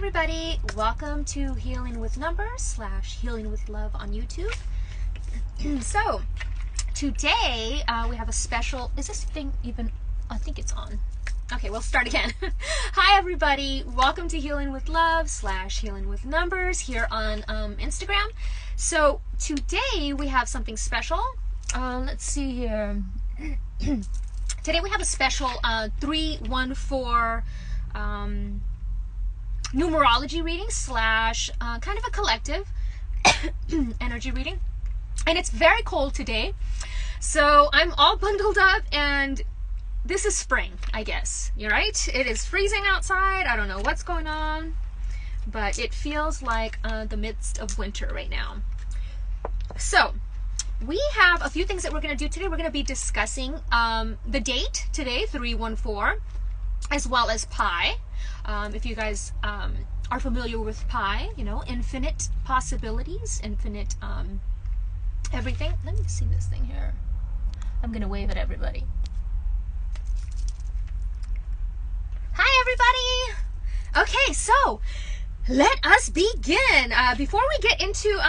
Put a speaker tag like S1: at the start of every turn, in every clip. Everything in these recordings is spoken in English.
S1: everybody, welcome to Healing with Numbers / Healing with Love on YouTube. So today we have a special, is this thing even, I think it's on. Okay, we'll start again. Hi everybody, welcome to Healing with Love / Healing with Numbers here on Instagram. So today we have something special. Let's see here. Today we have a special 314 numerology reading / kind of a collective energy reading. And it's very cold today, so I'm all bundled up, and this is spring, I guess. You're right, it is freezing outside. I don't know what's going on, but it feels like the midst of winter right now. So we have a few things that we're going to do today. We're going to be discussing the date today, 314, as well as pi. If you guys are familiar with pi, you know, infinite possibilities, infinite everything. Let me see this thing here. I'm going to wave at everybody. Hi, everybody. Okay, so let us begin. Before we get into,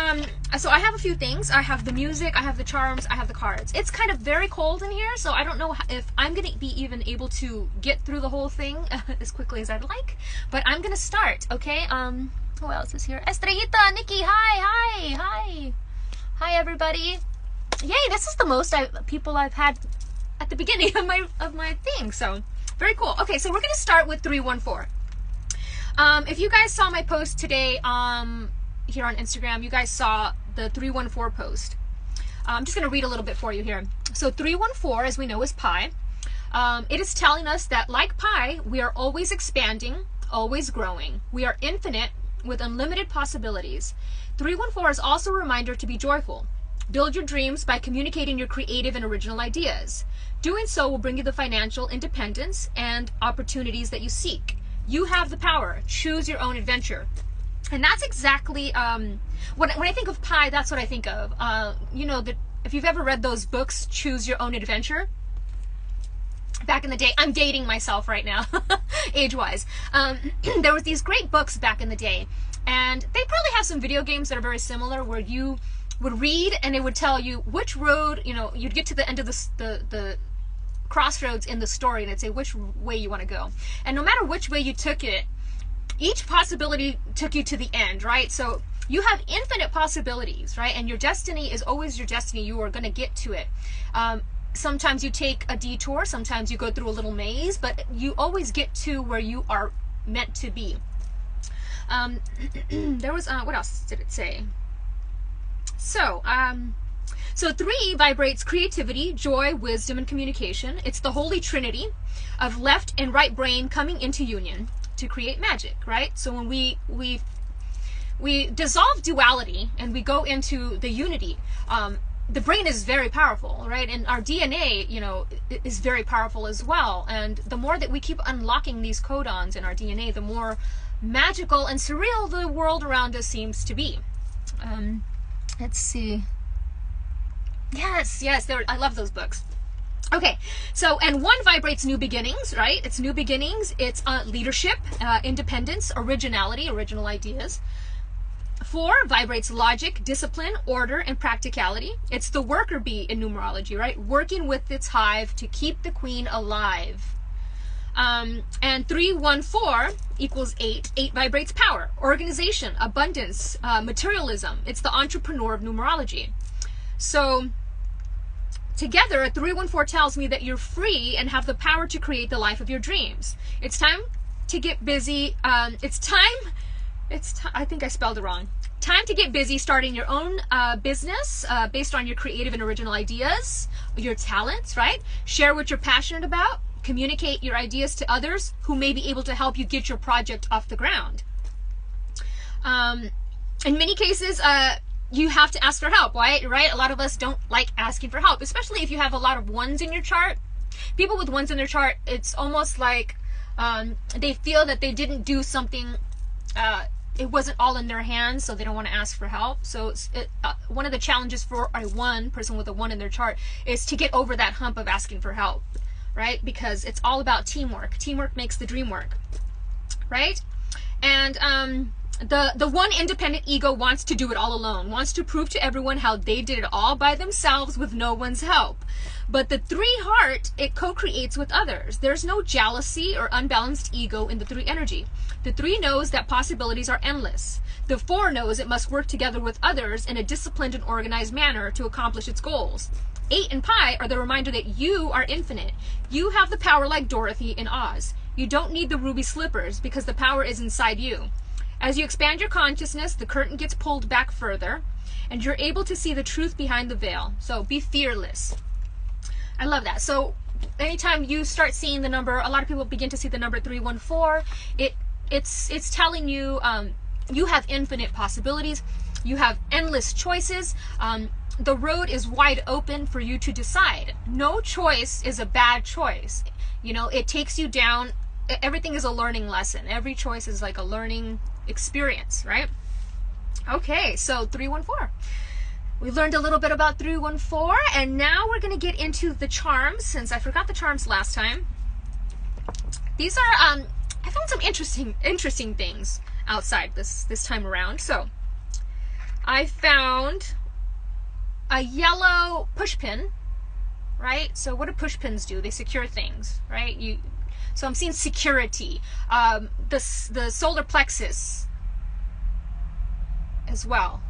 S1: so I have a few things. I have the music, I have the charms, I have the cards. It's kind of very cold in here, so I don't know if I'm going to be even able to get through the whole thing as quickly as I'd like, but I'm going to start, okay? Who else is here? Estrellita, Nikki, hi, everybody. Yay, this is the most people I've had at the beginning of my thing, so very cool. Okay, so we're going to start with 314. If you guys saw my post today here on Instagram, you guys saw the 314 post. I'm just going to read a little bit for you here. So 314, as we know, is pi. It is telling us that, like pi, we are always expanding, always growing. We are infinite with unlimited possibilities. 314 is also a reminder to be joyful. Build your dreams by communicating your creative and original ideas. Doing so will bring you the financial independence and opportunities that you seek. You have the power. Choose your own adventure. And that's exactly, when I think of pi, that's what I think of. You know, if you've ever read those books, Choose Your Own Adventure, back in the day, I'm dating myself right now, age-wise. There was these great books back in the day, and they probably have some video games that are very similar, where you would read and it would tell you which road, you know, you'd get to the end of the crossroads in the story, and it'd say which way you want to go. And no matter which way you took it, each possibility took you to the end, right? So you have infinite possibilities, right? And your destiny is always your destiny. You are going to get to it. Sometimes you take a detour, sometimes you go through a little maze, but you always get to where you are meant to be. There was, what else did it say? So 3 vibrates creativity, joy, wisdom, and communication. It's the holy trinity of left and right brain coming into union to create magic, right? So when we dissolve duality and we go into the unity, the brain is very powerful, right? And our DNA, you know, is very powerful as well. And the more that we keep unlocking these codons in our DNA, the more magical and surreal the world around us seems to be. Let's see. Yes, I love those books. Okay, so, and 1 vibrates new beginnings, right? It's new beginnings, it's leadership, independence, originality, original ideas. 4 vibrates logic, discipline, order, and practicality. It's the worker bee in numerology, right? Working with its hive to keep the queen alive. And 314 equals 8. 8 vibrates power, organization, abundance, materialism. It's the entrepreneur of numerology. So together, 314 tells me that you're free and have the power to create the life of your dreams. It's time to get busy. I think I spelled it wrong. Time to get busy starting your own business based on your creative and original ideas, your talents, right? Share what you're passionate about. Communicate your ideas to others who may be able to help you get your project off the ground. In many cases, you have to ask for help, right? A lot of us don't like asking for help, especially if you have a lot of 1s in your chart. People with 1s in their chart, it's almost like they feel that they didn't do something, it wasn't all in their hands, so they don't want to ask for help. So one of the challenges for a person with a 1 in their chart is to get over that hump of asking for help, right? Because it's all about teamwork. Teamwork makes the dream work, right? And the one independent ego wants to do it all alone, wants to prove to everyone how they did it all by themselves with no one's help. But the 3 heart, it co-creates with others. There's no jealousy or unbalanced ego in the 3 energy. The 3 knows that possibilities are endless. The 4 knows it must work together with others in a disciplined and organized manner to accomplish its goals. 8 and Pi are the reminder that you are infinite. You have the power like Dorothy in Oz. You don't need the ruby slippers because the power is inside you. As you expand your consciousness, the curtain gets pulled back further, and you're able to see the truth behind the veil. So be fearless. I love that. So anytime you start seeing the number, a lot of people begin to see the number 314. It's telling you you have infinite possibilities. You have endless choices. The road is wide open for you to decide. No choice is a bad choice. You know, it takes you down. Everything is a learning lesson. Every choice is like a learning experience, right? Okay, so 314. We learned a little bit about 314, and now we're going to get into the charms, since I forgot the charms last time. These are, I found some interesting things outside this time around. So I found a yellow push pin, right? So what do push pins do? They secure things, right? So I'm seeing security. The solar plexus as well.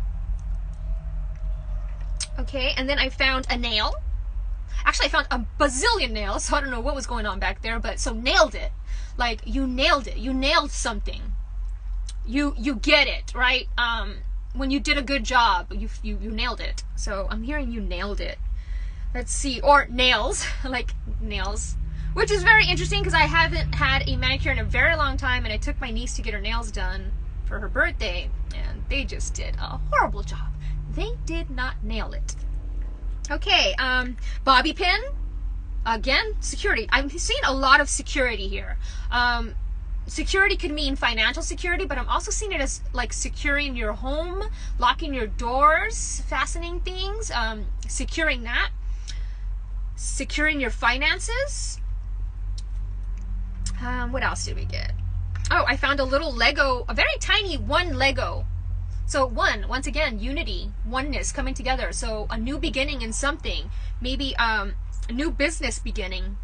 S1: Okay, and then I found a nail. Actually, I found a bazillion nails, so I don't know what was going on back there, but so nailed it. Like, you nailed it. You nailed something. You get it, right? When you did a good job, you nailed it. So I'm hearing you nailed it. Let's see. Or nails, like nails. Which is very interesting because I haven't had a manicure in a very long time, and I took my niece to get her nails done for her birthday, and they just did a horrible job. They did not nail it. Okay, bobby pin. Again, security. I'm seeing a lot of security here. Security could mean financial security, but I'm also seeing it as like securing your home, locking your doors, fastening things, securing that, securing your finances. What else did we get? Oh, I found a little Lego, a very tiny one Lego. So once again, unity, oneness, coming together. So a new beginning in something, maybe a new business beginning.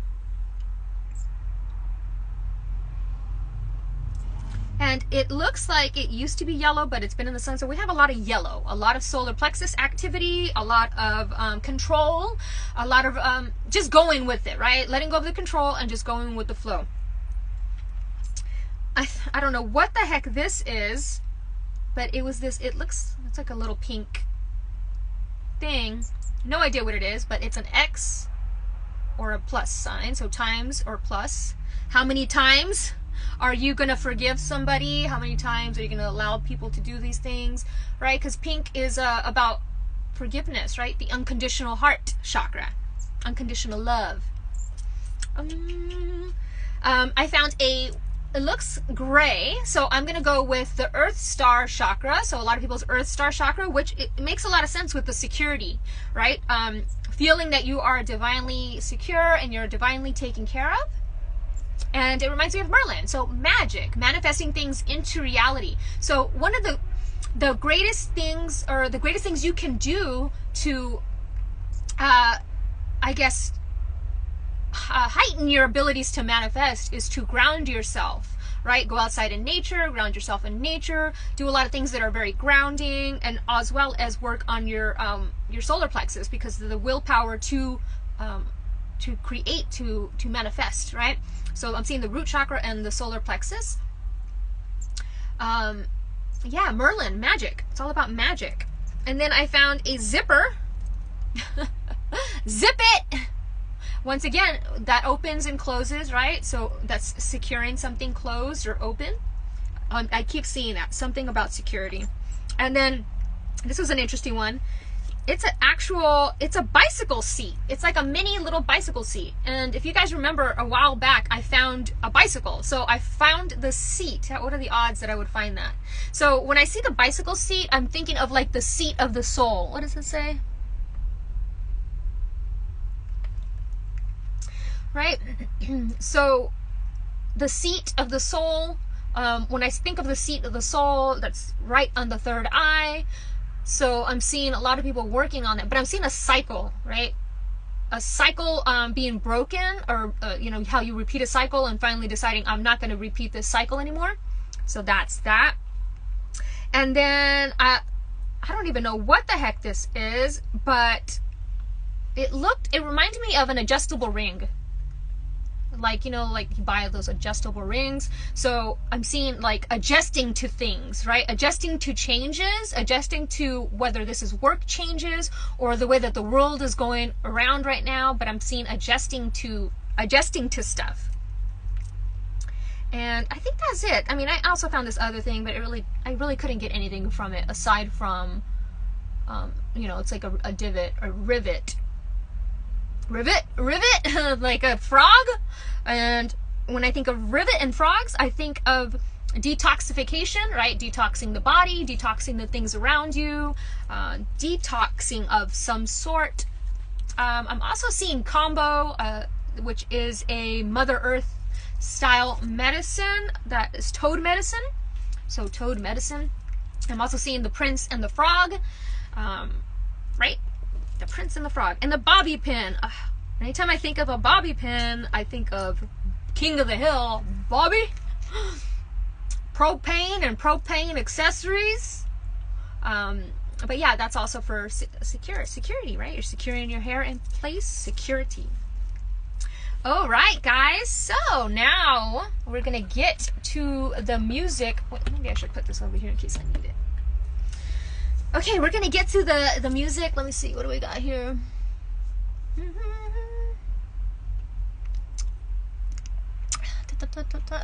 S1: And it looks like it used to be yellow, but it's been in the sun. So we have a lot of yellow, a lot of solar plexus activity, a lot of control, a lot of just going with it, right? Letting go of the control and just going with the flow. I don't know what the heck this is, but it was this, it's like a little pink thing. No idea what it is, but it's an X or a plus sign. So times or plus. How many times are you going to forgive somebody? How many times are you going to allow people to do these things, right? Because pink is about forgiveness, right? The unconditional heart chakra, unconditional love. I found it looks gray, so I'm going to go with the Earth Star chakra. So a lot of people's Earth Star chakra, which it makes a lot of sense with the security, right? Feeling that you are divinely secure and you're divinely taken care of. And it reminds me of Merlin. So magic, manifesting things into reality. So one of the greatest things, or the greatest things you can do to, I guess, heighten your abilities to manifest is to ground yourself, right? Go outside in nature, ground yourself in nature, do a lot of things that are very grounding, and as well as work on your solar plexus, because of the willpower to create, to manifest, right? So I'm seeing the root chakra and the solar plexus. Yeah, Merlin, magic. It's all about magic. And then I found a zipper. Zip it! Once again, that opens and closes, right? So that's securing something closed or open. I keep seeing that. Something about security. And then, this was an interesting one. It's a bicycle seat. It's like a mini little bicycle seat. And if you guys remember, a while back, I found a bicycle. So I found the seat. What are the odds that I would find that? So when I see the bicycle seat, I'm thinking of like the seat of the soul. What does it say? Right? So the seat of the soul, When I think of the seat of the soul, that's right on the third eye. So I'm seeing a lot of people working on it, but I'm seeing a cycle, right? A cycle being broken, or you know, how you repeat a cycle and finally deciding I'm not going to repeat this cycle anymore. So that's that. And then I don't even know what the heck this is, but it reminded me of an adjustable ring. Like, you know, like you buy those adjustable rings. So I'm seeing like adjusting to things, right? Adjusting to changes, adjusting to whether this is work changes or the way that the world is going around right now. But I'm seeing adjusting to stuff. And I think that's it. I mean, I also found this other thing, but I really couldn't get anything from it aside from, you know, it's like a divot, a rivet, like a frog. And when I think of rivet and frogs, I think of detoxification, right? Detoxing the body, detoxing the things around you, detoxing of some sort. I'm also seeing combo, which is a Mother Earth style medicine, that is toad medicine. So toad medicine. I'm also seeing the prince and the frog, right? The prince and the frog and the bobby pin. Anytime I think of a bobby pin, I think of King of the Hill, Bobby. Propane and propane accessories. But yeah, that's also for security, right? You're securing your hair in place, security. All right, guys. So now we're gonna get to the music. Wait, maybe I should put this over here in case I need it. Okay, we're gonna get to the music. Let me see. What do we got here?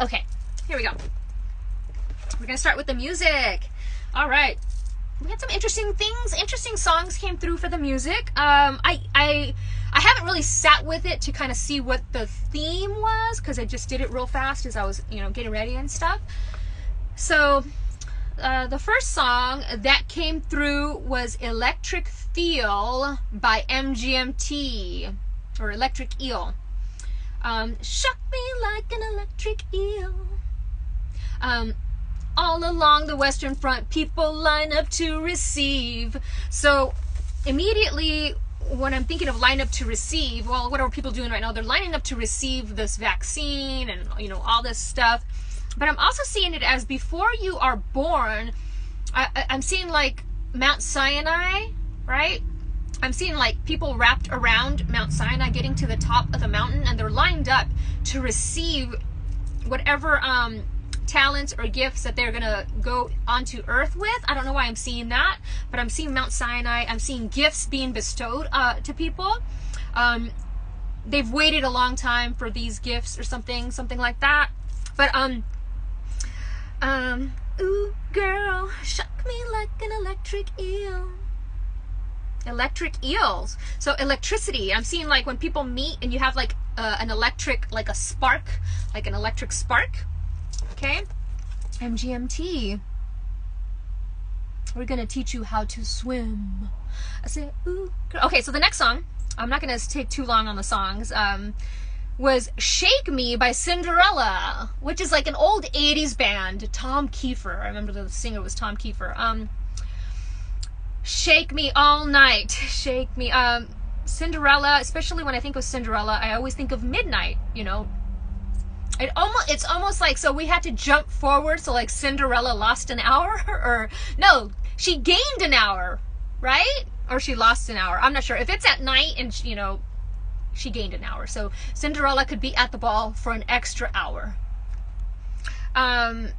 S1: Okay, here we go. We're gonna start with the music. All right. We had some interesting things. Interesting songs came through for the music. I haven't really sat with it to kind of see what the theme was, because I just did it real fast as I was, you know, getting ready and stuff. So the first song that came through was Electric Feel by MGMT, or Electric Eel. Shock me like an electric eel. All along the Western Front, people line up to receive. So immediately when I'm thinking of line up to receive, well, what are people doing right now? They're lining up to receive this vaccine and, you know, all this stuff. But I'm also seeing it as before you are born. I'm seeing like Mount Sinai, right? I'm seeing like people wrapped around Mount Sinai getting to the top of the mountain, and they're lined up to receive whatever talents or gifts that they're gonna go onto earth with. I don't know why I'm seeing that, but I'm seeing Mount Sinai. I'm seeing gifts being bestowed to people. They've waited a long time for these gifts or something like that. But ooh girl, shock me like an electric eel. Electric eels. So electricity. I'm seeing like when people meet and you have like an electric, like a spark, like an electric spark. Okay, MGMT. We're gonna teach you how to swim. I said, ooh, girl. Okay, so the next song, I'm not gonna take too long on the songs, was Shake Me by Cinderella, which is like an old 80s band, Tom Kiefer. I remember the singer was Tom Kiefer. Shake me all night, shake me. Cinderella, especially when I think of Cinderella, I always think of midnight, you know. It's almost like, so we had to jump forward, so like Cinderella lost an hour, or no, she gained an hour, right? Or she lost an hour. I'm not sure. If it's at night and, you know, she gained an hour. So Cinderella could be at the ball for an extra hour. And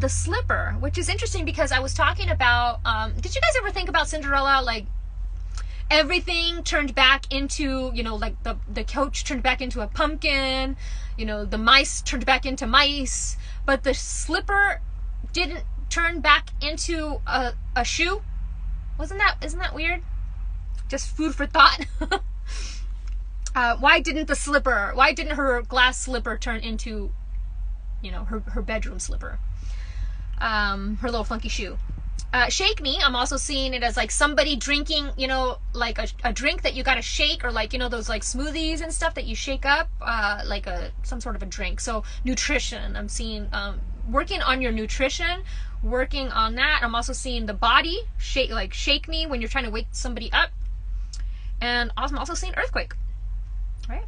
S1: the slipper, which is interesting because I was talking about, did you guys ever think about Cinderella, like everything turned back into, you know, like the coach turned back into a pumpkin, you know, the mice turned back into mice, but the slipper didn't turn back into a shoe? Isn't that weird? Just food for thought. Why didn't her glass slipper turn into, you know, her bedroom slipper? Her little funky shoe. Shake Me, I'm also seeing it as like somebody drinking, you know, like a drink that you gotta shake, or like, you know, those like smoothies and stuff that you shake up, like some sort of a drink. So nutrition, I'm seeing working on your nutrition, working on that. I'm also seeing the body shake me when you're trying to wake somebody up. And I'm also seeing earthquake, right?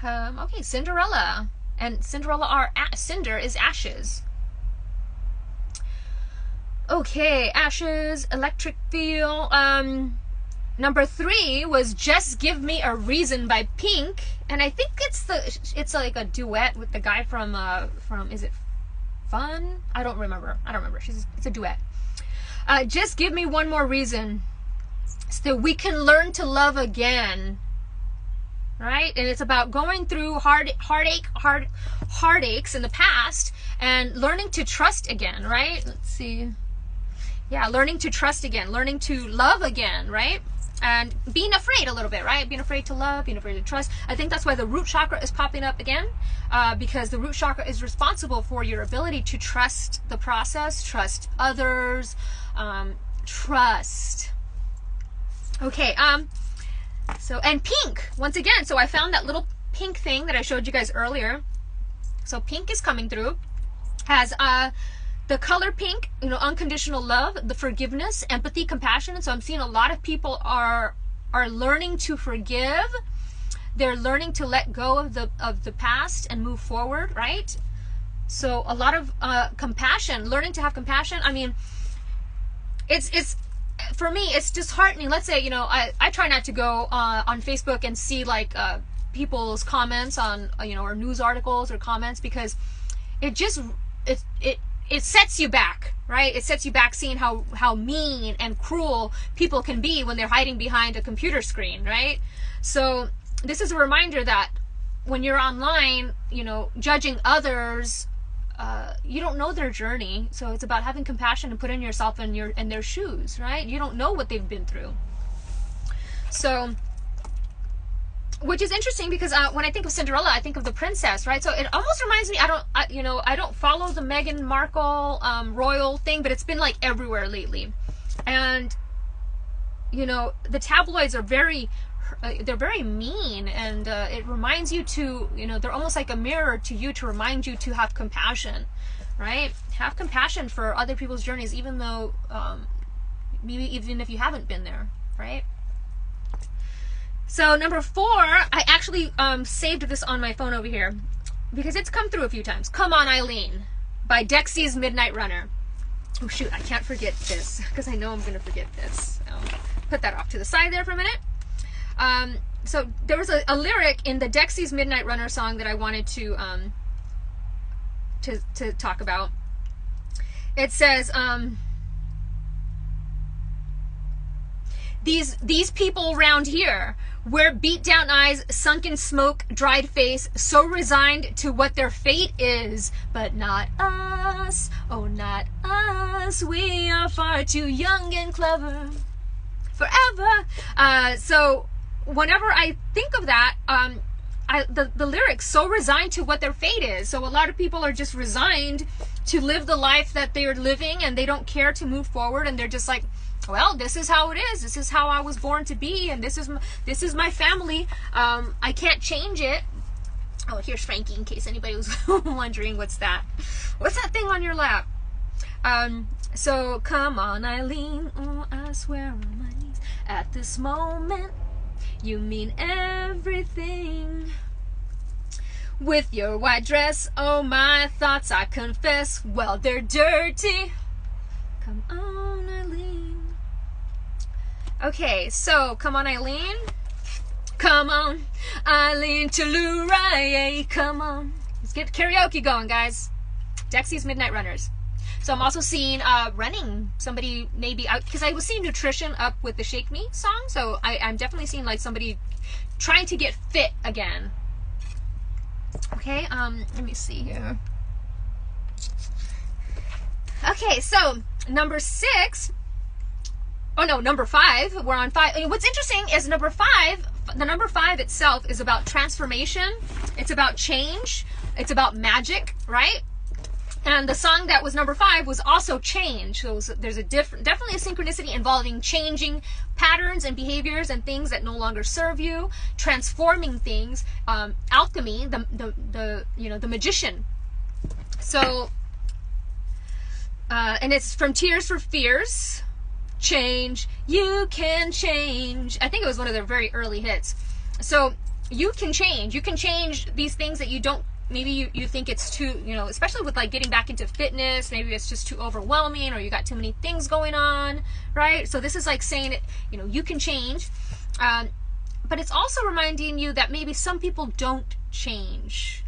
S1: Okay, Cinderella. And Cinderella cinder is ashes. Okay, ashes, electric feel. Number 3 was Just Give Me a Reason by Pink. And I think it's like a duet with the guy from is it Fun? I don't remember. It's a duet. Just give me one more reason so we can learn to love again. Right? And it's about going through heartaches in the past and learning to trust again, right? Let's see. Yeah, learning to trust again, learning to love again, right? And being afraid a little bit, right? Being afraid to love, being afraid to trust. I think that's why the root chakra is popping up again, because the root chakra is responsible for your ability to trust the process, trust others, trust. Okay, so, and pink, once again, so I found that little pink thing that I showed you guys earlier. So pink is coming through, has the color pink, you know, unconditional love, the forgiveness, empathy, compassion. And so I'm seeing a lot of people are learning to forgive. They're learning to let go of the past and move forward, right? So a lot of compassion, learning to have compassion. I mean, it's for me, it's disheartening. Let's say, you know, I try not to go on Facebook and see like people's comments on, you know, or news articles or comments, because it just, it sets you back, right? It sets you back seeing how mean and cruel people can be when they're hiding behind a computer screen, right? So this is a reminder that when you're online, you know, judging others, you don't know their journey. So it's about having compassion and putting yourself in their shoes, right? You don't know what they've been through. So, which is interesting because when I think of Cinderella, I think of the princess, right? So it almost reminds me, I don't follow the Meghan Markle royal thing, but it's been like everywhere lately. And, you know, the tabloids are they're very mean, and it reminds you to, you know, they're almost like a mirror to you to remind you to have compassion, right? Have compassion for other people's journeys, even though, maybe even if you haven't been there, right? So number 4, I actually saved this on my phone over here because it's come through a few times. Come On Eileen by Dexy's Midnight Runner. Oh shoot, I can't forget this because I know I'm going to forget this. I'll put that off to the side there for a minute. So there was a lyric in the Dexy's Midnight Runner song that I wanted to talk about. It says, these people around here wear beat down eyes, sunken smoke, dried face, so resigned to what their fate is, but not us, oh not us, we are far too young and clever forever. So whenever I think of that, the lyrics, so resigned to what their fate is. So a lot of people are just resigned to live the life that they're living, and they don't care to move forward, and they're just like, well, this is how it is. This is how I was born to be, and this is my family. I can't change it. Oh, here's Frankie, in case anybody was wondering what's that. What's that thing on your lap? So come on, Eileen. Oh, I swear on my knees. At this moment, you mean everything. With your white dress, oh my thoughts I confess, well they're dirty. Come on, Eileen. Okay, so come on, Eileen. Come on, Eileen Telluride. Come on. Let's get karaoke going, guys. Dexy's Midnight Runners. So I'm also seeing running. Somebody maybe out, because I was seeing nutrition up with the Shake Me song. So I'm definitely seeing like somebody trying to get fit again. Okay, let me see here. Okay, so number 6. Oh no, number 5. We're on 5. And what's interesting is number 5, the number 5 itself is about transformation. It's about change. It's about magic, right? And the song that was number 5 was also change. So there's definitely a synchronicity involving changing patterns and behaviors and things that no longer serve you, transforming things, alchemy, the magician. So And it's from Tears for Fears. Change, you can change. I think it was one of their very early hits. So you can change. You can change these things that you don't, maybe you think it's too, especially with like getting back into fitness, maybe it's just too overwhelming or you got too many things going on, right? So this is like saying it, you can change. But it's also reminding you that maybe some people don't change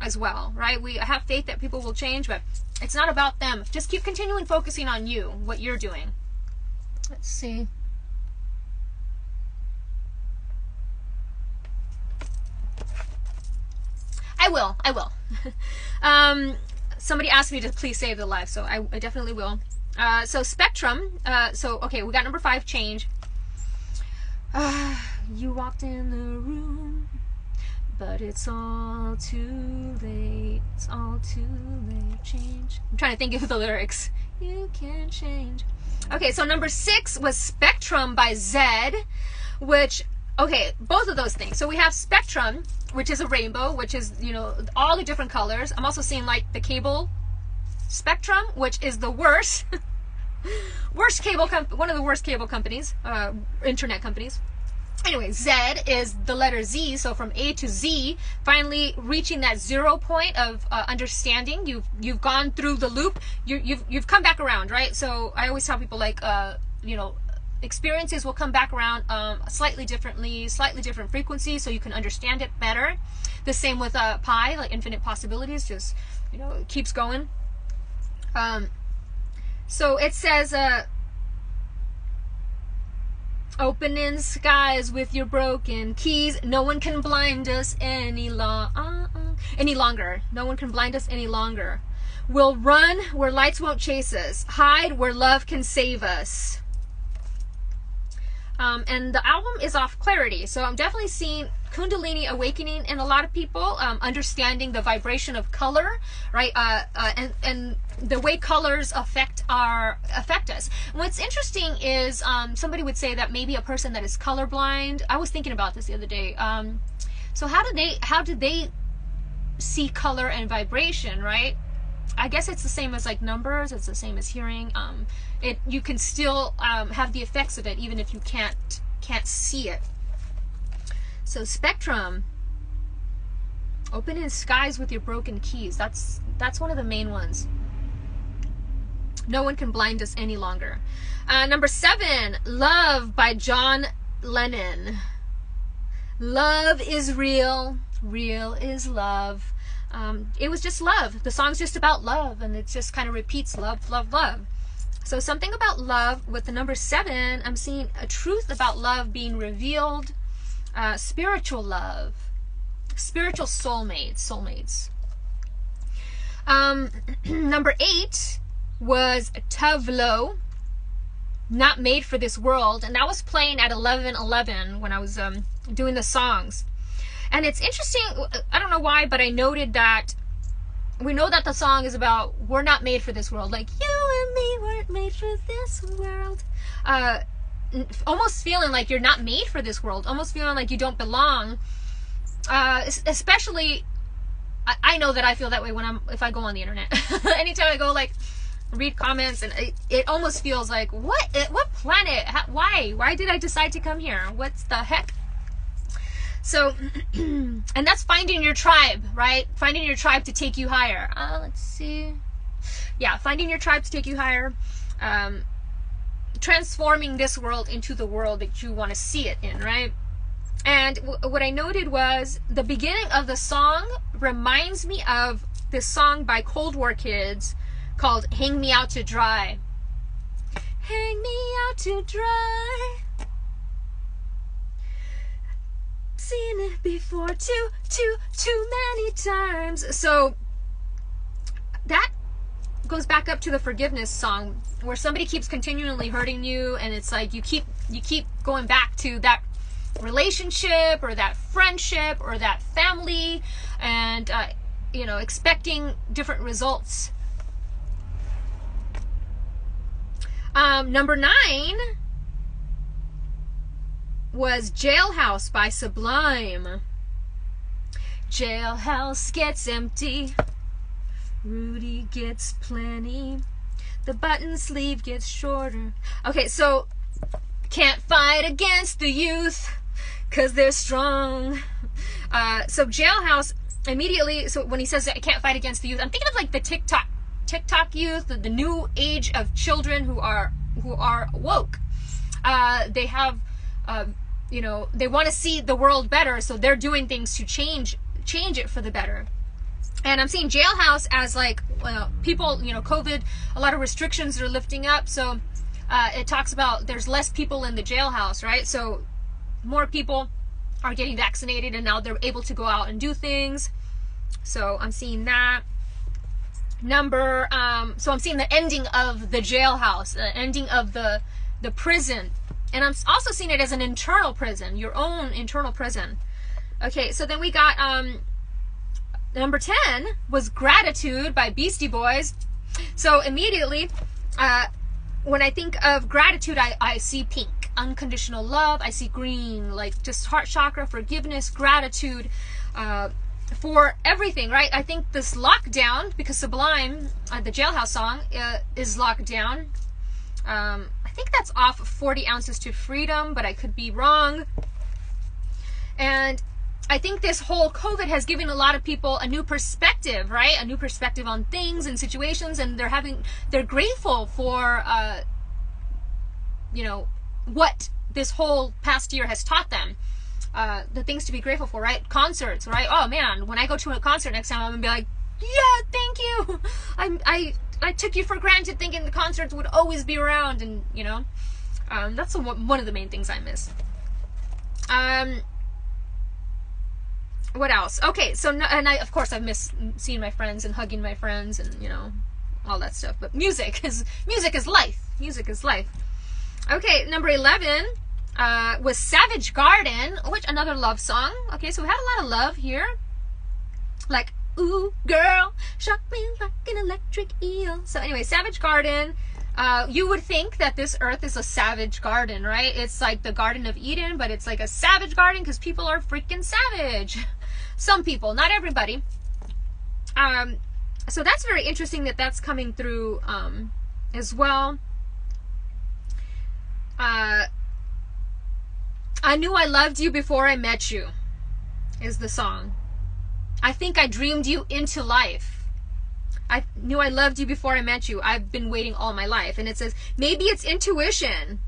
S1: as well, right? I have faith that people will change, but it's not about them. Just keep continuing focusing on you, what you're doing. Let's see. I will. Somebody asked me to please save the live, so I definitely will. So Spectrum. Okay, we got number 5, change. You walked in the room, but it's all too late. It's all too late. Change. I'm trying to think of the lyrics. You can change. Okay, so number 6 was Spectrum by Zed, which, okay, both of those things. So we have Spectrum, which is a rainbow, which is, all the different colors. I'm also seeing like the cable Spectrum, which is the worst, one of the worst cable companies, internet companies. Anyway, Z is the letter Z, so from A to Z, finally reaching that 0 point of understanding. You've gone through the loop. You've come back around, right? So I always tell people like, experiences will come back around slightly differently, slightly different frequency, so you can understand it better. The same with pi, like infinite possibilities, just it keeps going. So it says, opening skies with your broken keys. No one can blind us any longer. No one can blind us any longer. We'll run where lights won't chase us. Hide where love can save us. And the album is off Clarity. So I'm definitely seeing Kundalini awakening in a lot of people, understanding the vibration of color, right? And the way colors affect us. And what's interesting is somebody would say that maybe a person that is colorblind. I was thinking about this the other day. So how do they see color and vibration, right? I guess it's the same as like numbers. It's the same as hearing. You can still have the effects of it even if you can't see it. So Spectrum, opening skies with your broken keys. That's one of the main ones. No one can blind us any longer. Number 7, Love by John Lennon. Love is real. Real is love. It was just love. The song's just about love, and it just kind of repeats love, love, love. So something about love with the number 7, I'm seeing a truth about love being revealed. Spiritual love. Spiritual soulmates. Number 8 was Tavlo, Not Made for This World, and that was playing at 11:11 when I was doing the songs. And it's interesting, I don't know why, but I noted that we know that the song is about we're not made for this world. Like, you and me weren't made for this world. Almost feeling like you're not made for this world. Almost feeling like you don't belong. Especially, I know that I feel that way if I go on the internet. Anytime I go like read comments, and it almost feels like, what planet? Why did I decide to come here? What's the heck? So, and that's finding your tribe, right? Finding your tribe to take you higher. Let's see. Yeah, finding your tribe to take you higher. Transforming this world into the world that you want to see it in, right? And what I noted was the beginning of the song reminds me of this song by Cold War Kids called Hang Me Out to Dry. Hang me out to dry. Seen it before too many times. So that goes back up to the forgiveness song where somebody keeps continually hurting you, and it's like you keep going back to that relationship or that friendship or that family, and expecting different results. Number 9 was Jailhouse by Sublime. Jailhouse gets empty, Rudy gets plenty. The button sleeve gets shorter. Okay, so can't fight against the youth, 'cause they're strong. So Jailhouse, immediately, so when he says that I can't fight against the youth, I'm thinking of like the TikTok youth, the new age of children who are woke. They have, you know, they want to see the world better, so they're doing things to change it for the better. And I'm seeing Jailhouse as like, well, people, you know, COVID, a lot of restrictions are lifting up, so it talks about there's less people in the jailhouse, right? So more people are getting vaccinated, and now they're able to go out and do things. So I'm seeing that. So I'm seeing the ending of the jailhouse, the ending of the prison. And I'm also seeing it as an internal prison, your own internal prison. Okay, so then we got number 10 was Gratitude by Beastie Boys. So immediately, when I think of gratitude, I see pink, unconditional love. I see green, like just heart chakra, forgiveness, gratitude for everything, right? I think this lockdown, because Sublime, the Jailhouse song, is locked down. I think that's off 40 Ounces to Freedom, but I could be wrong. And I think this whole COVID has given a lot of people a new perspective, right? A new perspective on things and situations, and they're grateful for, you know, what this whole past year has taught them. The things to be grateful for, right? Concerts, right? Oh man, when I go to a concert next time, I'm gonna be like, yeah, thank you. I took you for granted, thinking the concerts would always be around, and you know, that's one of the main things I miss. What else? Okay, so of course I've missed seeing my friends and hugging my friends and you know all that stuff. But music is life. Music is life. Okay, number 11 was Savage Garden, which another love song. Okay, so we had a lot of love here, like ooh girl, shock me like an electric eel. So anyway, Savage Garden. You would think that this earth is a savage garden, right? It's like the Garden of Eden, but it's like a savage garden because people are freaking savage. Some people, not everybody. So that's very interesting that that's coming through as well. I knew I loved you before I met you is the song. I think I dreamed you into life. I knew I loved you before I met you. I've been waiting all my life. And it says, maybe it's intuition.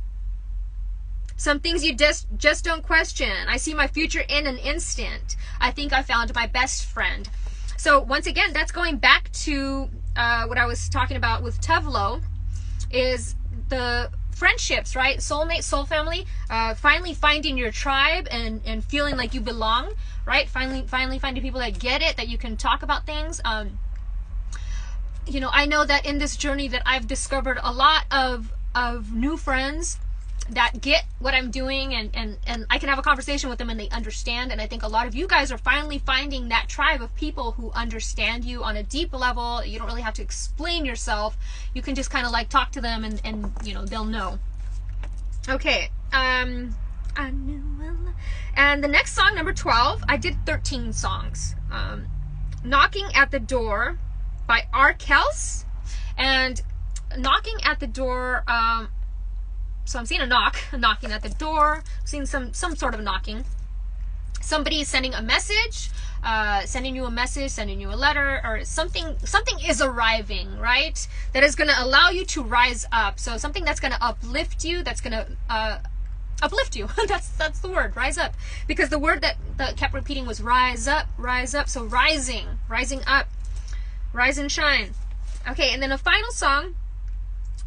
S1: Some things you just don't question. I see my future in an instant. I think I found my best friend. So once again, that's going back to what I was talking about with Tevlo, is the friendships, right? Soulmate, soul family, finally finding your tribe and feeling like you belong, right? Finally finding people that get it, that you can talk about things. You know, I know that in this journey that I've discovered a lot of new friends that get what I'm doing, and I can have a conversation with them and they understand. And I think a lot of you guys are finally finding that tribe of people who understand you on a deep level. You don't really have to explain yourself. You can just kind of like talk to them and you know, they'll know. Okay. I knew and the next song, number 12, I did 13 songs. Knocking at the Door by R. Kels. And knocking at the door, so I'm seeing a knocking at the door. I'm seeing some sort of knocking. Somebody is sending a message, sending you a message, sending you a letter, or something is arriving, right? That is going to allow you to rise up. So something that's going to uplift you, that's going to uplift you. that's the word, rise up. Because the word that kept repeating was rise up, rise up. So rising up, rise and shine. Okay, and then a final song,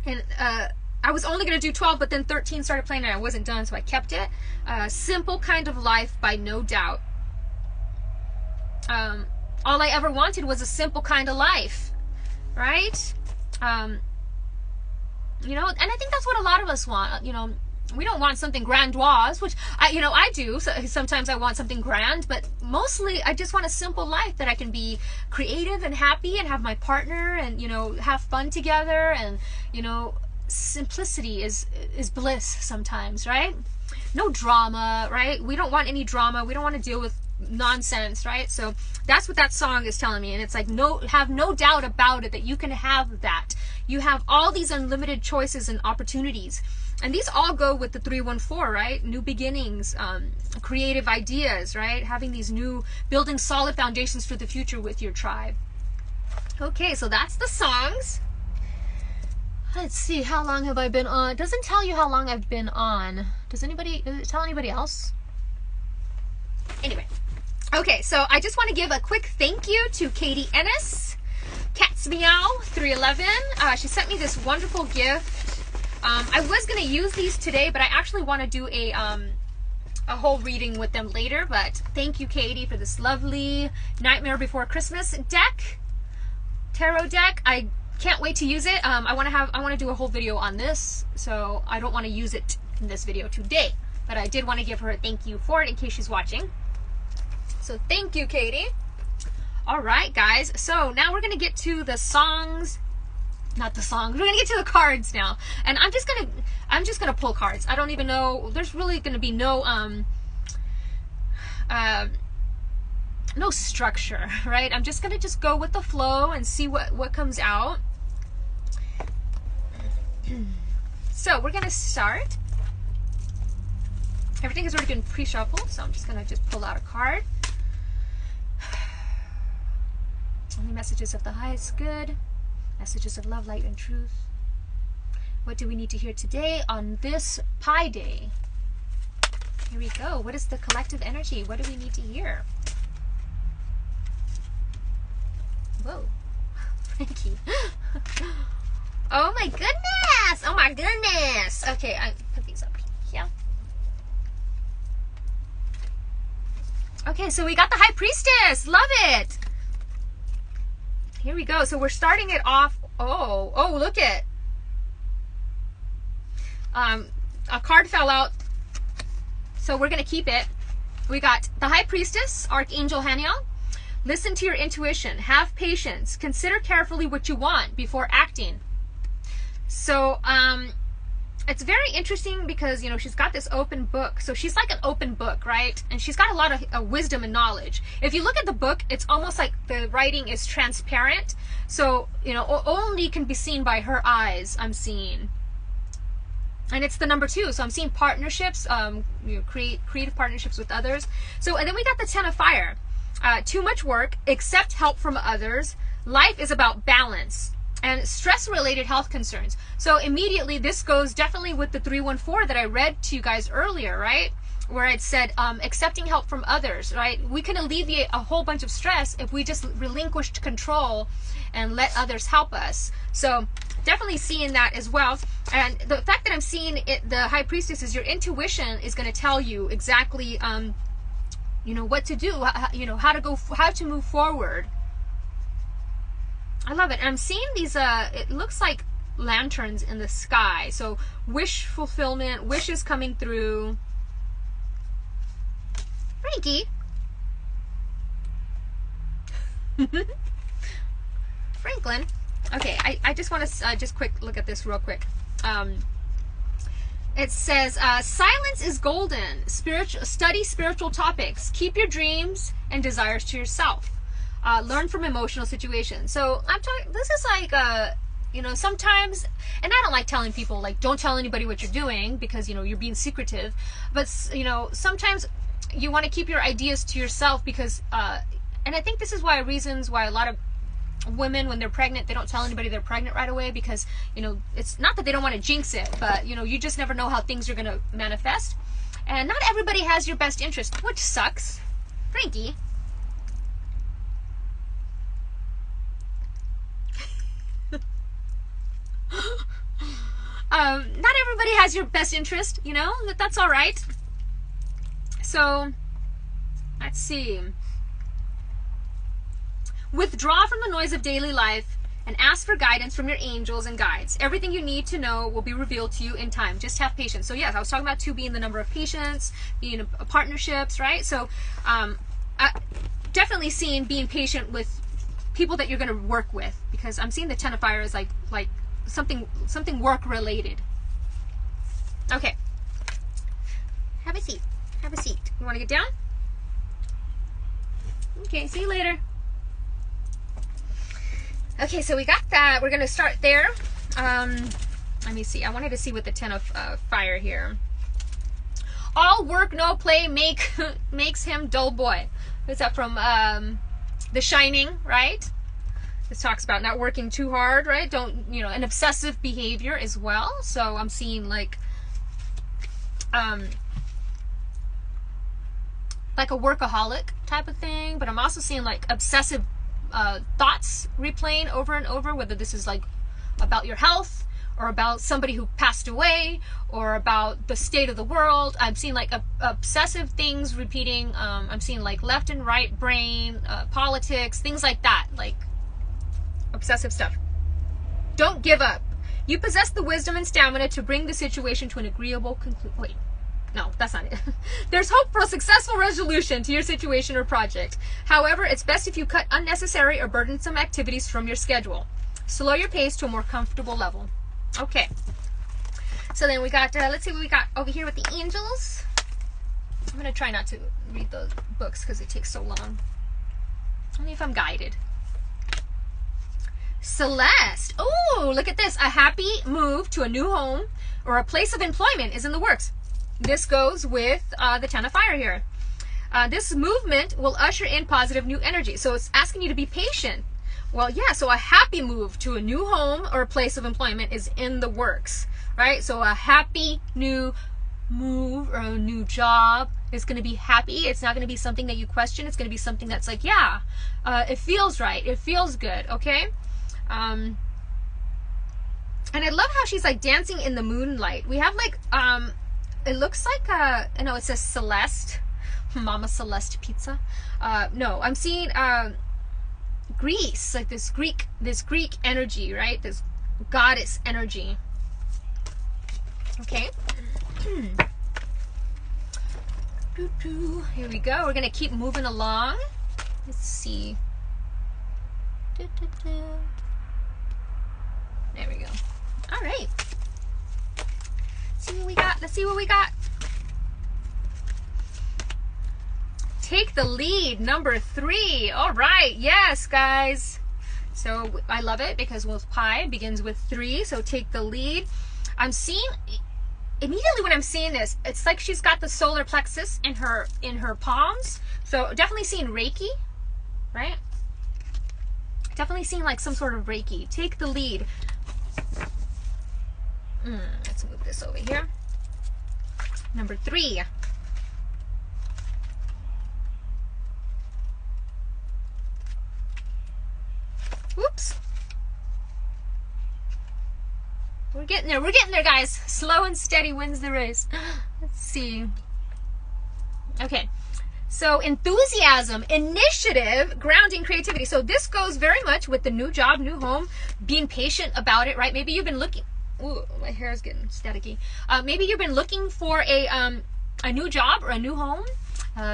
S1: and I was only going to do 12, but then 13 started playing and I wasn't done, so I kept it. Simple Kind of Life by No Doubt. All I ever wanted was a simple kind of life, right? You know, and I think that's what a lot of us want. You know, we don't want something grandiose, which I do. So sometimes I want something grand, but mostly I just want a simple life that I can be creative and happy and have my partner and, you know, have fun together. And, you know, simplicity is bliss sometimes, right? No drama, right? We don't want any drama. We don't want to deal with nonsense, right? So that's what that song is telling me. And it's like, have no doubt about it that you can have that. You have all these unlimited choices and opportunities. And these all go with the 314, right? New beginnings, creative ideas, right? Having these new, building solid foundations for the future with your tribe. Okay, so that's the songs. Let's see, how long have I been on? It doesn't tell you how long I've been on. Does it tell anybody else? Anyway. Okay, so I just want to give a quick thank you to Katie Ennis, Cat's Meow 311. She sent me this wonderful gift. I was going to use these today, but I actually want to do a whole reading with them later. But thank you, Katie, for this lovely Nightmare Before Christmas deck, tarot deck. I can't wait to use it. I want to do a whole video on this, so I don't want to use it in this video today. But I did want to give her a thank you for it in case she's watching. So thank you, Katie. All right, guys. So now we're going to get to the songs. Not the songs. We're going to get to the cards now. And I'm just going to pull cards. I don't even know. There's really going to be no no structure, right? I'm just going to go with the flow and see what comes out. So we're going to start. Everything has already been pre-shuffled, so I'm just going to pull out a card. Only messages of the highest good, messages of love, light, and truth. What do we need to hear today on this Pi Day? Here we go. What is the collective energy? What do we need to hear? Whoa, Frankie. Oh my goodness! Oh my goodness! Okay, I put these up here. Okay, so we got the High Priestess. Love it. Here we go. So we're starting it off. Oh, look it. A card fell out, so we're going to keep it. We got the High Priestess, Archangel Haniel. Listen to your intuition. Have patience. Consider carefully what you want before acting. So, it's very interesting because, you know, she's got this open book. So she's like an open book, right? And she's got a lot of wisdom and knowledge. If you look at the book, it's almost like the writing is transparent. So, you know, only can be seen by her eyes, I'm seeing. And it's the number 2. So I'm seeing partnerships, you know, creative partnerships with others. So, and then we got the 10 of Fire. Too much work, accept help from others. Life is about balance. And stress-related health concerns. So immediately this goes definitely with the 314 that I read to you guys earlier, right? Where it said accepting help from others, right? We can alleviate a whole bunch of stress if we just relinquished control and let others help us. So definitely seeing that as well. And the fact that I'm seeing it, the High Priestess, is your intuition is going to tell you exactly, you know, what to do, you know, how to move forward. I love it. And I'm seeing these, it looks like lanterns in the sky. So wish fulfillment, wishes coming through. Frankie. Franklin. Okay, I just want to just quick look at this real quick. It says, silence is golden. Study spiritual topics. Keep your dreams and desires to yourself. Learn from emotional situations. So I'm talking, this is like, you know, sometimes, and I don't like telling people, like, don't tell anybody what you're doing because, you know, you're being secretive. But, you know, sometimes you want to keep your ideas to yourself because, and I think this is reasons why a lot of women, when they're pregnant, they don't tell anybody they're pregnant right away because, you know, it's not that they don't want to jinx it, but, you know, you just never know how things are going to manifest. And not everybody has your best interest, which sucks. Frankie. Not everybody has your best interest, you know, that's all right. So, let's see. Withdraw from the noise of daily life and ask for guidance from your angels and guides. Everything you need to know will be revealed to you in time. Just have patience. So yes, I was talking about 2 being the number of patience, being partnerships, right? So, definitely seeing being patient with people that you're going to work with, because I'm seeing the 10 of Fire is like something work related. Okay. Have a seat. Have a seat. You want to get down? Okay, see you later. Okay, so we got that. We're going to start there. Let me see. I wanted to see with the 10 of fire here. All work, no play makes him dull boy. Is that from The Shining, right? This talks about not working too hard, right? Don't, you know, an obsessive behavior as well. So I'm seeing like a workaholic type of thing, but I'm also seeing like obsessive thoughts replaying over and over, whether this is like about your health or about somebody who passed away or about the state of the world. I'm seeing like obsessive things repeating. I'm seeing like left and right brain, politics, things like that, like obsessive stuff. Don't give up. You possess the wisdom and stamina to bring the situation to an agreeable conclusion. Wait, no, that's not it. There's hope for a successful resolution to your situation or project. However, it's best if you cut unnecessary or burdensome activities from your schedule. Slow your pace to a more comfortable level. Okay. So then we got, let's see what we got over here with the angels. I'm going to try not to read those books because it takes so long. Only if I'm guided. Celeste. Oh, look at this. A happy move to a new home or a place of employment is in the works. This goes with the 10 of fire here. This movement will usher in positive new energy. So it's asking you to be patient. Well, yeah, so a happy move to a new home or a place of employment is in the works, right? So a happy new move or a new job is going to be happy. It's not going to be something that you question. It's going to be something that's like, yeah, it feels right. It feels good, okay? And I love how she's like dancing in the moonlight. We have like, it looks like, no, it says Celeste, Mama Celeste pizza. No, I'm seeing, Greece, like this Greek energy, right? This goddess energy. Okay. Here we go. We're gonna keep moving along. Let's see. There we go. All right. Let's see what we got. Let's see what we got. Take the lead, number 3. All right, yes, guys. So I love it because with pi begins with 3. So take the lead. I'm seeing immediately when I'm seeing this, it's like she's got the solar plexus in her palms. So definitely seeing Reiki, right? Definitely seeing like some sort of Reiki. Take the lead. Let's move this over here. Number 3. Whoops. We're getting there. We're getting there, guys. Slow and steady wins the race. Let's see. Okay. So enthusiasm, initiative, grounding, creativity. So this goes very much with the new job, new home, being patient about it, right? Maybe you've been looking. Ooh, my hair is getting staticky. Maybe you've been looking for a new job or a new home.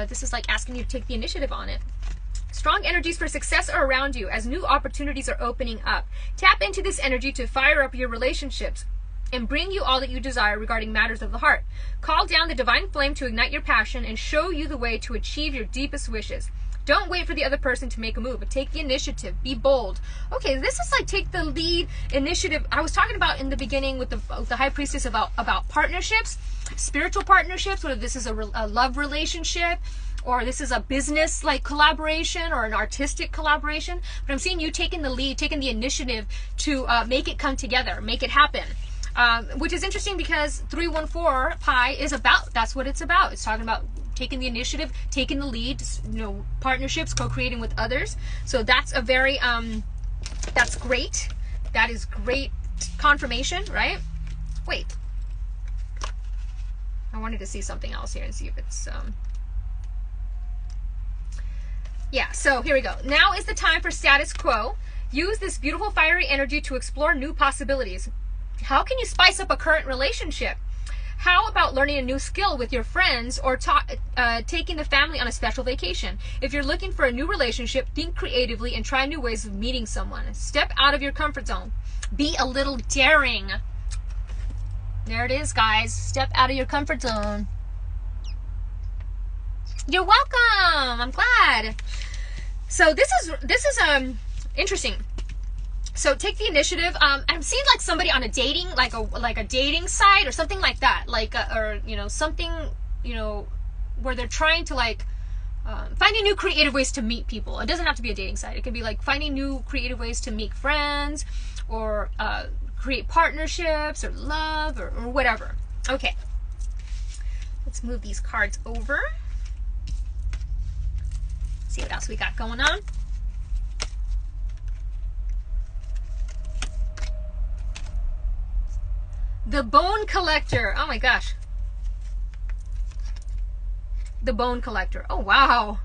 S1: This is like asking you to take the initiative on it. Strong energies for success are around you as new opportunities are opening up. Tap into this energy to fire up your relationships and bring you all that you desire regarding matters of the heart. Call down the divine flame to ignite your passion and show you the way to achieve your deepest wishes. Don't wait for the other person to make a move, but take the initiative. Be bold. Okay, this is like take the lead initiative. I was talking about in the beginning with the High Priestess about partnerships, spiritual partnerships, whether this is a love relationship, or this is a business like collaboration or an artistic collaboration. But I'm seeing you taking the lead, taking the initiative to make it come together, make it happen. Which is interesting because 314 pi is about, that's what it's about. It's talking about taking the initiative, taking the lead, you know, partnerships, co-creating with others. So that's a very, that's great. That is great confirmation, right? Wait. I wanted to see something else here and see if it's, yeah, so here we go. Now is the time for status quo. Use this beautiful fiery energy to explore new possibilities. How can you spice up a current relationship? How about learning a new skill with your friends or taking the family on a special vacation? If you're looking for a new relationship, think creatively and try new ways of meeting someone. Step out of your comfort zone. Be a little daring. There it is, guys. Step out of your comfort zone. You're welcome. I'm glad. So this is interesting. So take the initiative. I'm seeing like somebody on a dating, like a dating site or something like that, like or you know, something, you know, where they're trying to like finding new creative ways to meet people. It doesn't have to be a dating site. It can be like finding new creative ways to make friends or create partnerships or love or whatever. Okay, let's move these cards over. See what else we got going on. The Bone Collector. Oh my gosh. The Bone Collector. Oh wow.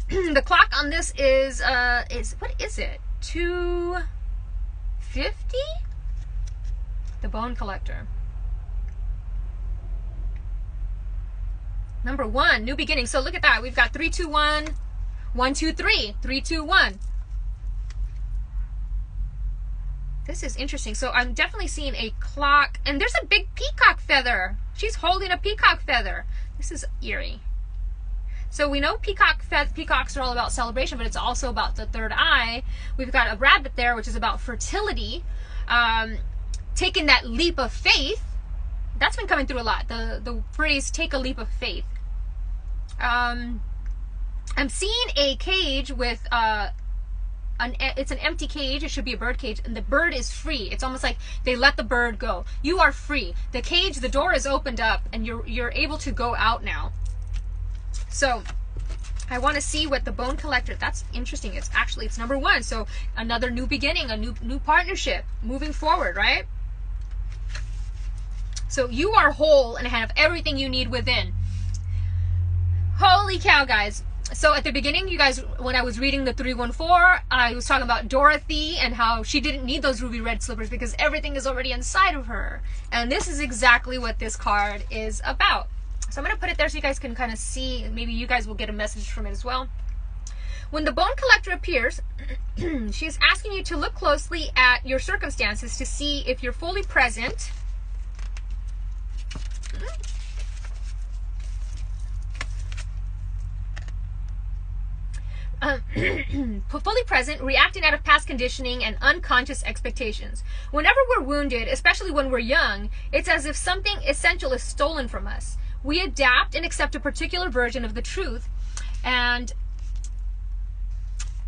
S1: The clock on this is what is it? 250? The Bone Collector. Number 1, new beginning. So look at that. We've got 3, 2, 1, 1, 2, 3, 3, 2, 1. This is interesting. So I'm definitely seeing a clock, and there's a big peacock feather. She's holding a peacock feather. This is eerie. So we know peacocks are all about celebration, but it's also about the third eye. We've got a rabbit there, which is about fertility. Taking that leap of faith. That's been coming through a lot. The phrase "take a leap of faith." I'm seeing a cage with it's an empty cage. It should be a bird cage, and the bird is free. It's almost like they let the bird go. You are free. The cage, the door is opened up, and you're able to go out now. So I want to see what the Bone Collector. That's interesting. It's number 1. So another new beginning, a new partnership, moving forward, right? So you are whole and have everything you need within. Holy cow, guys. So at the beginning, you guys, when I was reading the 314, I was talking about Dorothy and how she didn't need those ruby red slippers because everything is already inside of her. And this is exactly what this card is about. So I'm going to put it there so you guys can kind of see. Maybe you guys will get a message from it as well. When the Bone Collector appears, she's asking you to look closely at your circumstances to see if you're fully present. Fully present, reacting out of past conditioning and unconscious expectations. Whenever we're wounded, especially when we're young, it's as if something essential is stolen from us. We adapt and accept a particular version of the truth. And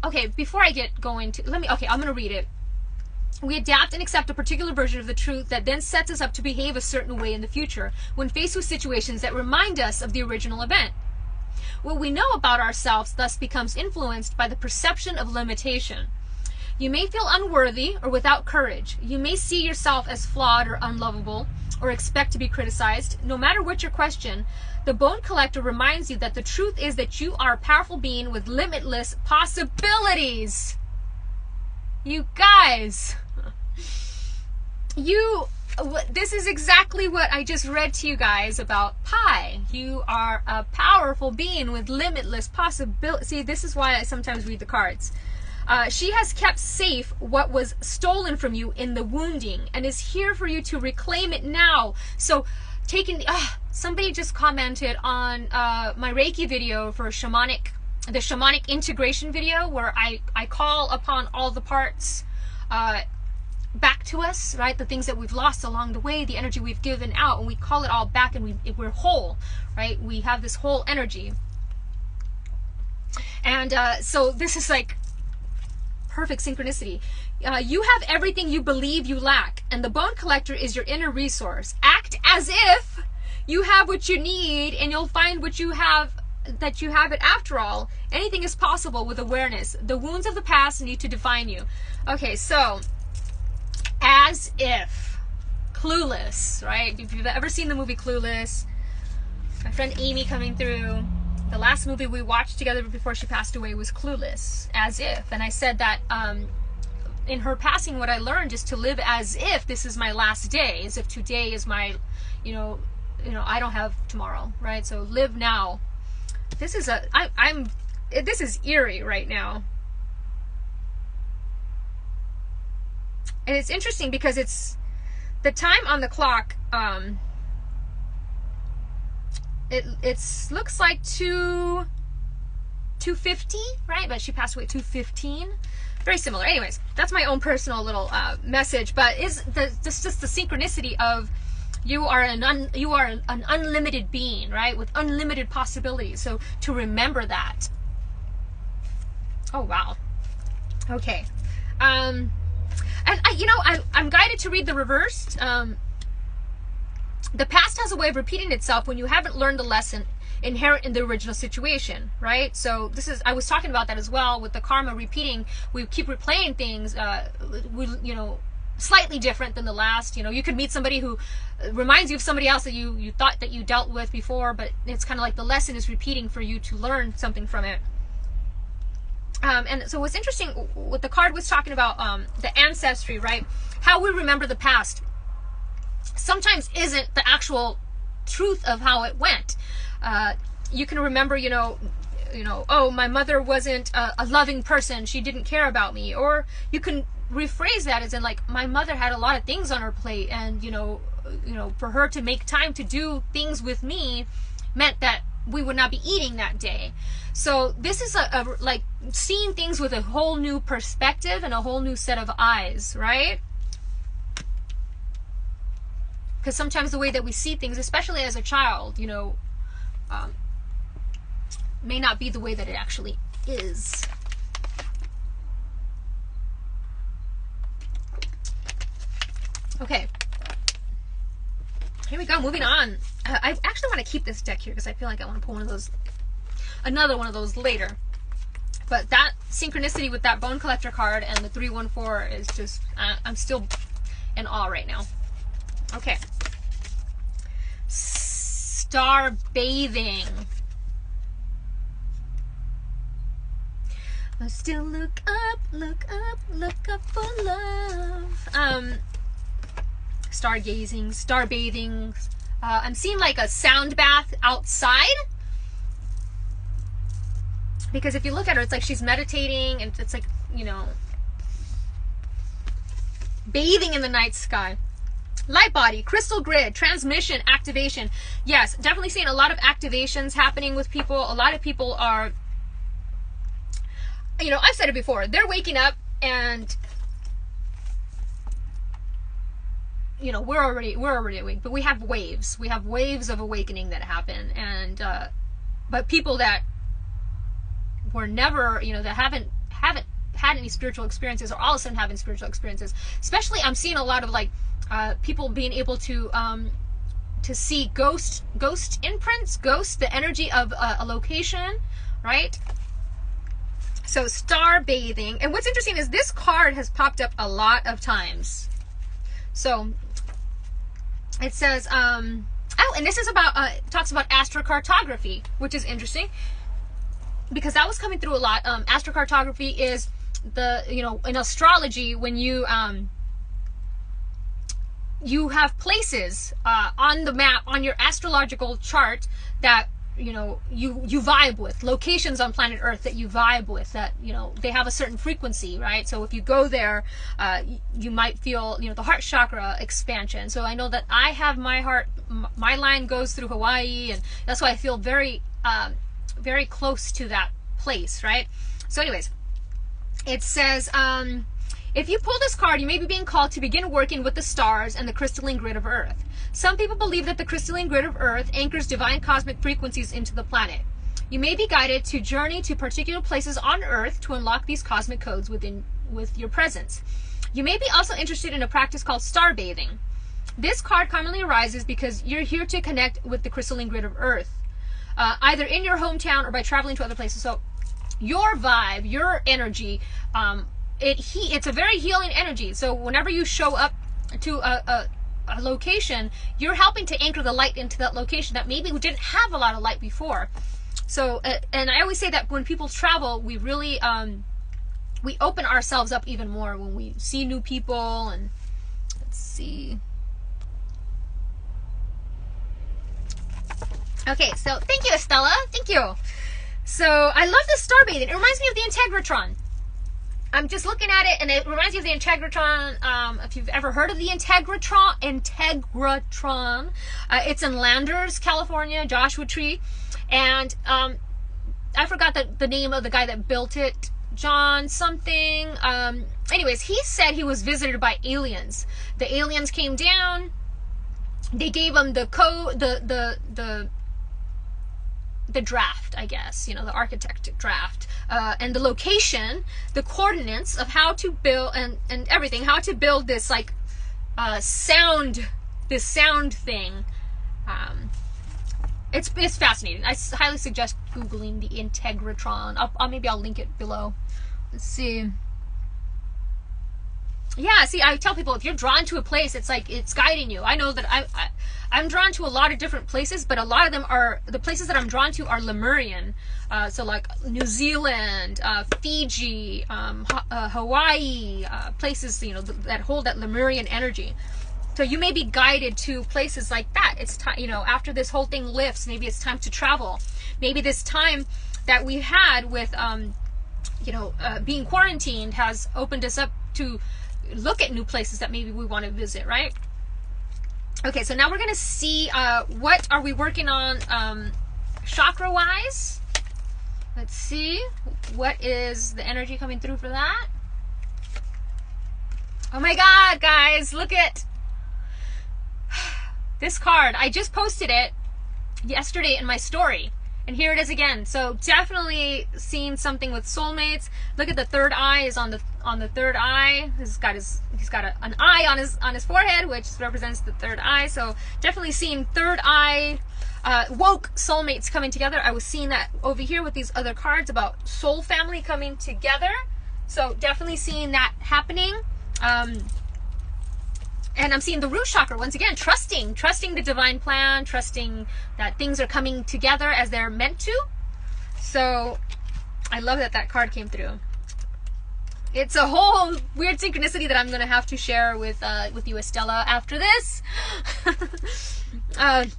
S1: okay, before I get going to I'm going to read it. We adapt and accept a particular version of the truth that then sets us up to behave a certain way in the future when faced with situations that remind us of the original event. What we know about ourselves thus becomes influenced by the perception of limitation. You may feel unworthy or without courage. You may see yourself as flawed or unlovable or expect to be criticized. No matter what your question, the Bone Collector reminds you that the truth is that you are a powerful being with limitless possibilities. You guys, this is exactly what I just read to you guys about Pi. You are a powerful being with limitless possibilities. See, this is why I sometimes read the cards. She has kept safe what was stolen from you in the wounding and is here for you to reclaim it now. So somebody just commented on my Reiki video for the shamanic integration video, where I call upon all the parts back to us, right? The things that we've lost along the way, the energy we've given out, and we call it all back, and we're whole, right? We have this whole energy. And so this is like perfect synchronicity. You have everything you believe you lack, and the Bone Collector is your inner resource. Act as if you have what you need, and you'll find what you have, that you have it after all. Anything is possible with awareness. The wounds of the past need to define you. Okay, so as if. Clueless, right? If you've ever seen the movie Clueless, my friend Amy coming through, the last movie we watched together before she passed away was Clueless, as if. And I said that in her passing, what I learned is to live as if this is my last day, as if today is my, I don't have tomorrow, right? So live now. This is this is eerie right now. And it's interesting because it's the time on the clock. It looks like 2:50, right? But she passed away at 2:15. very similar. Anyways, that's my own personal little message, but is just the synchronicity of you are an unlimited being, right, with unlimited possibilities. So to remember that. Oh wow. Okay. And I'm guided to read the reversed. The past has a way of repeating itself when you haven't learned the lesson inherent in the original situation, right? So I was talking about that as well with the karma repeating. We keep replaying things, slightly different than the last. You could meet somebody who reminds you of somebody else that you thought that you dealt with before, but it's kind of like the lesson is repeating for you to learn something from it. And so what's interesting, what the card was talking about, the ancestry, right? How we remember the past sometimes isn't the actual truth of how it went. You can remember, oh, my mother wasn't a loving person. She didn't care about me. Or you can rephrase that as in, like, my mother had a lot of things on her plate, and, for her to make time to do things with me meant that we would not be eating that day. So this is like seeing things with a whole new perspective and a whole new set of eyes, right? Because sometimes the way that we see things, especially as a child, may not be the way that it actually is. Okay. Here we go, moving on. I actually want to keep this deck here because I feel like I want to pull another one of those later. But that synchronicity with that Bone Collector card and the 314 is just, I'm still in awe right now. Okay. Star bathing. I still look up, look up, look up for love. Stargazing, star bathing. I'm seeing like a sound bath outside. Because if you look at her, it's like she's meditating, and it's like, bathing in the night sky. Light body, crystal grid, transmission, activation. Yes, definitely seeing a lot of activations happening with people. A lot of people are, I've said it before, they're waking up and, we're already awake, but we have waves. We have waves of awakening that happen. And, but people that were never, that haven't had any spiritual experiences, or all of a sudden having spiritual experiences. Especially, I'm seeing a lot of like people being able to see ghost imprints, the energy of a location, right? So star bathing. And what's interesting is this card has popped up a lot of times. So it says, and this is about, talks about astrocartography, which is interesting, because that was coming through a lot. Astrocartography is in astrology, when you have places on the map, on your astrological chart, that you vibe with, locations on planet Earth that you vibe with, that they have a certain frequency, right? So if you go there, you might feel the heart chakra expansion. So I know that I have my line goes through Hawaii, and that's why I feel very very close to that place, right? So anyways, it says, if you pull this card, you may be being called to begin working with the stars and the crystalline grid of Earth. Some people believe that the crystalline grid of Earth anchors divine cosmic frequencies into the planet. You may be guided to journey to particular places on Earth to unlock these cosmic codes with your presence. You may be also interested in a practice called star bathing. This card commonly arises because you're here to connect with the crystalline grid of Earth, either in your hometown or by traveling to other places. So your vibe, your energy, it's a very healing energy. So whenever you show up to a location, you're helping to anchor the light into that location that maybe we didn't have a lot of light before. So, and I always say that when people travel, we really, we open ourselves up even more when we see new people. And let's see. Okay, so thank you, Estella. Thank you. So I love this star bathing. It reminds me of the Integratron. I'm just looking at it, and it reminds me of the Integratron. If you've ever heard of the Integratron, it's in Landers, California, Joshua Tree. And I forgot the name of the guy that built it. John something. Anyways, he said he was visited by aliens. The aliens came down. They gave him the code, the draft, I guess, you know, the architect draft, and the location, the coordinates of how to build and everything, how to build this like sound thing. It's fascinating. I highly suggest Googling the Integratron. Maybe I'll link it below. Let's see. Yeah, see, I tell people, if you're drawn to a place, it's like it's guiding you. I know that I'm drawn to a lot of different places, but a lot of them are, the places that I'm drawn to are Lemurian. So like New Zealand, Fiji, Hawaii, places, you know, that hold that Lemurian energy. So you may be guided to places like that. It's time, you know, after this whole thing lifts, maybe it's time to travel. Maybe this time that we had with, you know, being quarantined has opened us up to look at new places that maybe we want to visit, right? Okay, so now we're going to see what are we working on chakra wise. Let's see, what is the energy coming through for that? Oh my god, guys, look at this card. I just posted it yesterday in my story, and here it is again. So definitely seeing something with soulmates. Look at the third eye is on the third eye. He's got an eye on his forehead, which represents the third eye. So definitely seeing third eye, woke soulmates coming together. I was seeing that over here with these other cards about soul family coming together. So definitely seeing that happening. And I'm seeing the root chakra once again, trusting the divine plan, trusting that things are coming together as they're meant to. So I love that card came through. It's a whole weird synchronicity that I'm going to have to share with you, Estella, after this. And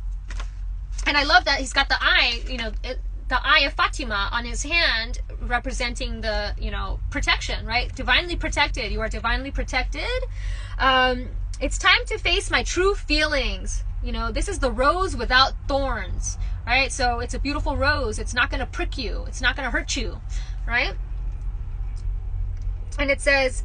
S1: I love that he's got the eye, you know, the eye of Fatima on his hand, representing the, you know, protection, right? Divinely protected. You are divinely protected. It's time to face my true feelings. You know, this is the rose without thorns, right? So it's a beautiful rose. It's not going to prick you. It's not going to hurt you, right? And it says,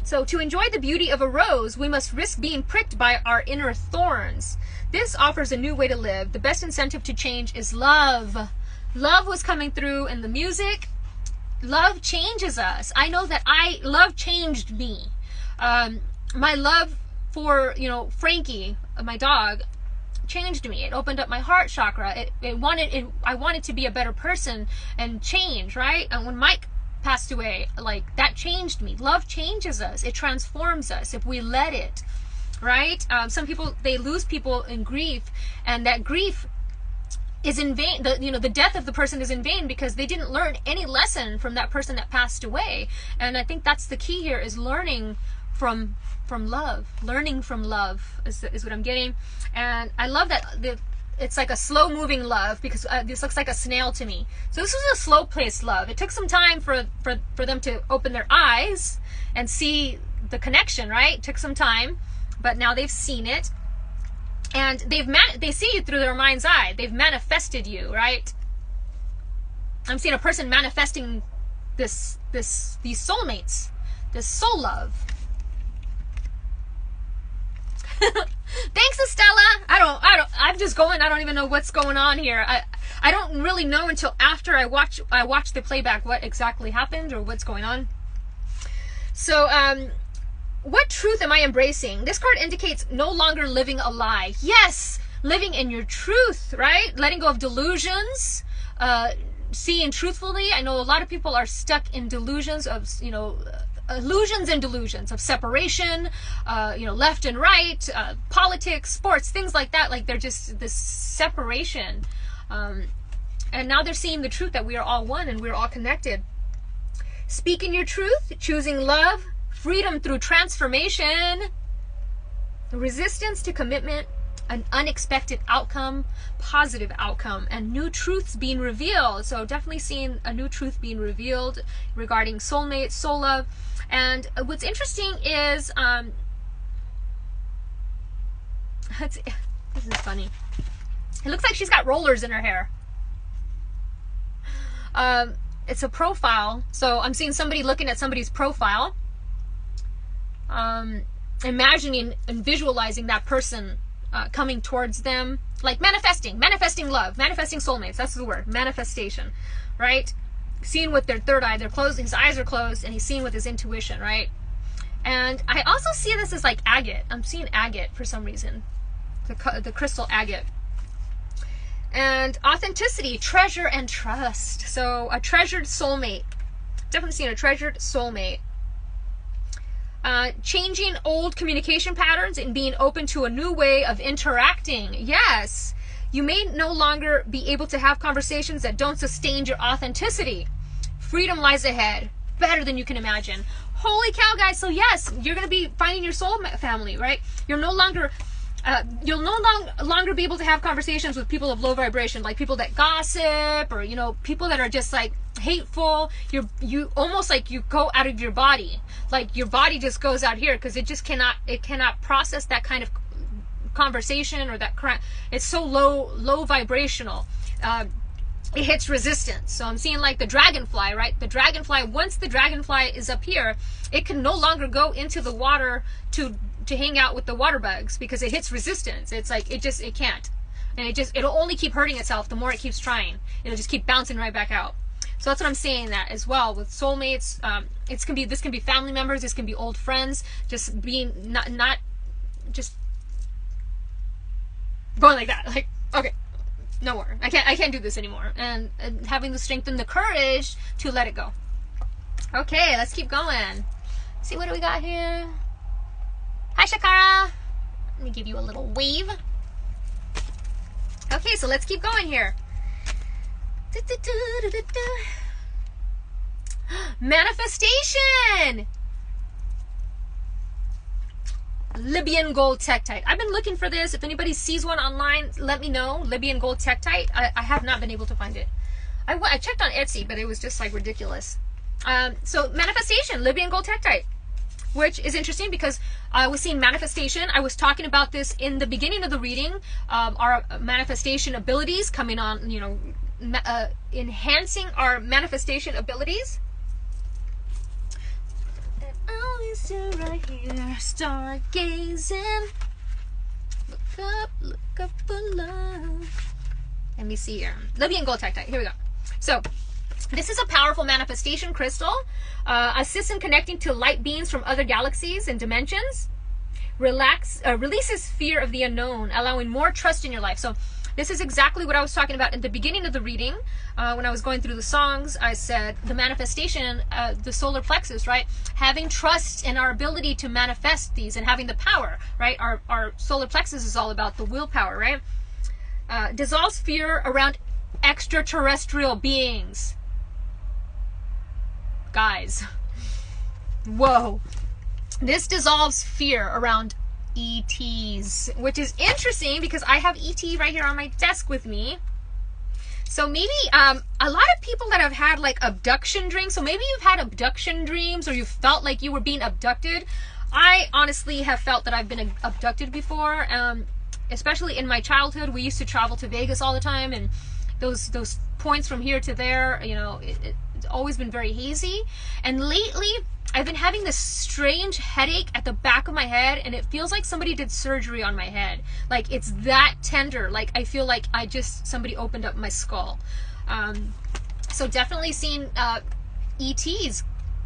S1: so to enjoy the beauty of a rose, we must risk being pricked by our inner thorns. This offers a new way to live. The best incentive to change is love. Love was coming through in the music. Love changes us. I know that love changed me. My love for, you know, Frankie, my dog, changed me. It opened up my heart chakra. I wanted to be a better person and change, right? And when Mike passed away, like, that changed me. Love changes us. It transforms us if we let it, right? Some people, they lose people in grief, and that grief is in vain. The death of the person is in vain because they didn't learn any lesson from that person that passed away. And I think that's the key here, is learning from love. Learning from love is what I'm getting. And I love that it's like a slow moving love, because this looks like a snail to me. So this was a slow paced love. It took some time for them to open their eyes and see the connection, right? It took some time, but now they've seen it. And they see you through their mind's eye. They've manifested you, right? I'm seeing a person manifesting these soulmates, this soul love. Thanks, Estella. I'm just going. I don't even know what's going on here. I don't really know until after I watch the playback what exactly happened or what's going on. So, what truth am I embracing? This card indicates no longer living a lie. Yes, living in your truth, right? Letting go of delusions, seeing truthfully. I know a lot of people are stuck in delusions of, you know, illusions and delusions of separation, you know, left and right, politics, sports, things like that. Like, they're just this separation. And now they're seeing the truth that we are all one and we're all connected. Speaking your truth, choosing love, freedom through transformation, resistance to commitment, an unexpected outcome, positive outcome, and new truths being revealed. So definitely seeing a new truth being revealed regarding soulmates, soul love. And what's interesting is, this is funny. It looks like she's got rollers in her hair. It's a profile. So I'm seeing somebody looking at somebody's profile. Imagining and visualizing that person coming towards them. Like manifesting love, manifesting soulmates. That's the word, manifestation, right? Seeing with their third eye, they're closed, his eyes are closed, and he's seeing with his intuition, right? And I also see this as like agate. I'm seeing agate for some reason, the crystal agate. And authenticity, treasure, and trust. So a treasured soulmate. Definitely seeing a treasured soulmate. Changing old communication patterns and being open to a new way of interacting. Yes, you may no longer be able to have conversations that don't sustain your authenticity. Freedom lies ahead, better than you can imagine. Holy cow, guys. So yes, you're going to be finding your soul family, right? You'll no longer be able to have conversations with people of low vibration, like people that gossip, or, you know, people that are just like hateful. You almost like you go out of your body, like your body just goes out here, because it cannot process that kind of conversation, or that it's so low vibrational. It hits resistance. So I'm seeing like the dragonfly, right? The dragonfly, once the dragonfly is up here, it can no longer go into the water to hang out with the water bugs, because it hits resistance. It's like it can't, and it'll only keep hurting itself the more it keeps trying. It'll just keep bouncing right back out. So that's what I'm saying, that as well with soulmates. This can be family members, this can be old friends, just being not just going like that, like, okay, no more, I can't do this anymore, and having the strength and the courage to let it go. Okay, let's keep going. See, what do we got here? Hi, Shakara. Let me give you a little wave. Okay, so let's keep going here. Manifestation! Libyan gold tektite. I've been looking for this. If anybody sees one online, let me know. Libyan gold tektite. I have not been able to find it. I checked on Etsy, but it was just like ridiculous. So manifestation, Libyan gold tektite, which is interesting because I was seeing manifestation. I was talking about this in the beginning of the reading. Our manifestation abilities coming on, you know, enhancing our manifestation abilities. And I'll sit right here, stargazing. Look up for love. Let me see here. Libyan gold tektite. Here we go. So this is a powerful manifestation crystal. Assists in connecting to light beings from other galaxies and dimensions. Releases fear of the unknown, allowing more trust in your life. So this is exactly what I was talking about in the beginning of the reading. When I was going through the songs, I said the manifestation, the solar plexus, right? Having trust in our ability to manifest these and having the power, right? Our solar plexus is all about the willpower, right? Dissolves fear around extraterrestrial beings. Guys, whoa. This dissolves fear around ETs, which is interesting because I have ET right here on my desk with me. So maybe a lot of people that have had like abduction dreams, so maybe you've had abduction dreams or you felt like you were being abducted. I honestly have felt that I've been abducted before, especially in my childhood. We used to travel to Vegas all the time, and those points from here to there, you know, it's always been very hazy. And lately I've been having this strange headache at the back of my head, and it feels like somebody did surgery on my head. Like it's that tender. Like I feel like somebody opened up my skull. So definitely seeing ETs,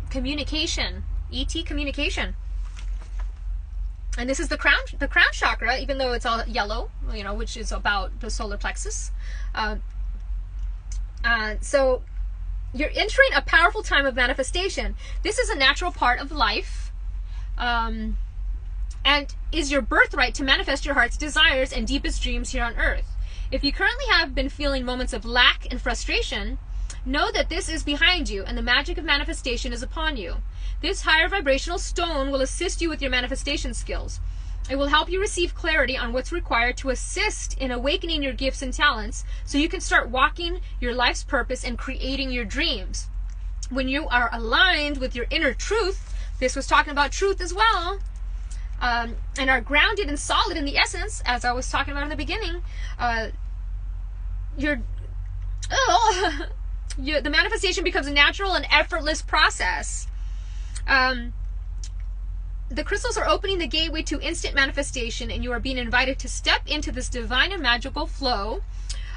S1: communication, ET communication. And this is the crown chakra, even though it's all yellow, you know, which is about the solar plexus. So you're entering a powerful time of manifestation. This is a natural part of life, and is your birthright to manifest your heart's desires and deepest dreams here on earth. If you currently have been feeling moments of lack and frustration, know that this is behind you and the magic of manifestation is upon you. This higher vibrational stone will assist you with your manifestation skills. It will help you receive clarity on what's required to assist in awakening your gifts and talents so you can start walking your life's purpose and creating your dreams. When you are aligned with your inner truth, this was talking about truth as well, and are grounded and solid in the essence, as I was talking about in the beginning, the manifestation becomes a natural and effortless process. The crystals are opening the gateway to instant manifestation, and you are being invited to step into this divine and magical flow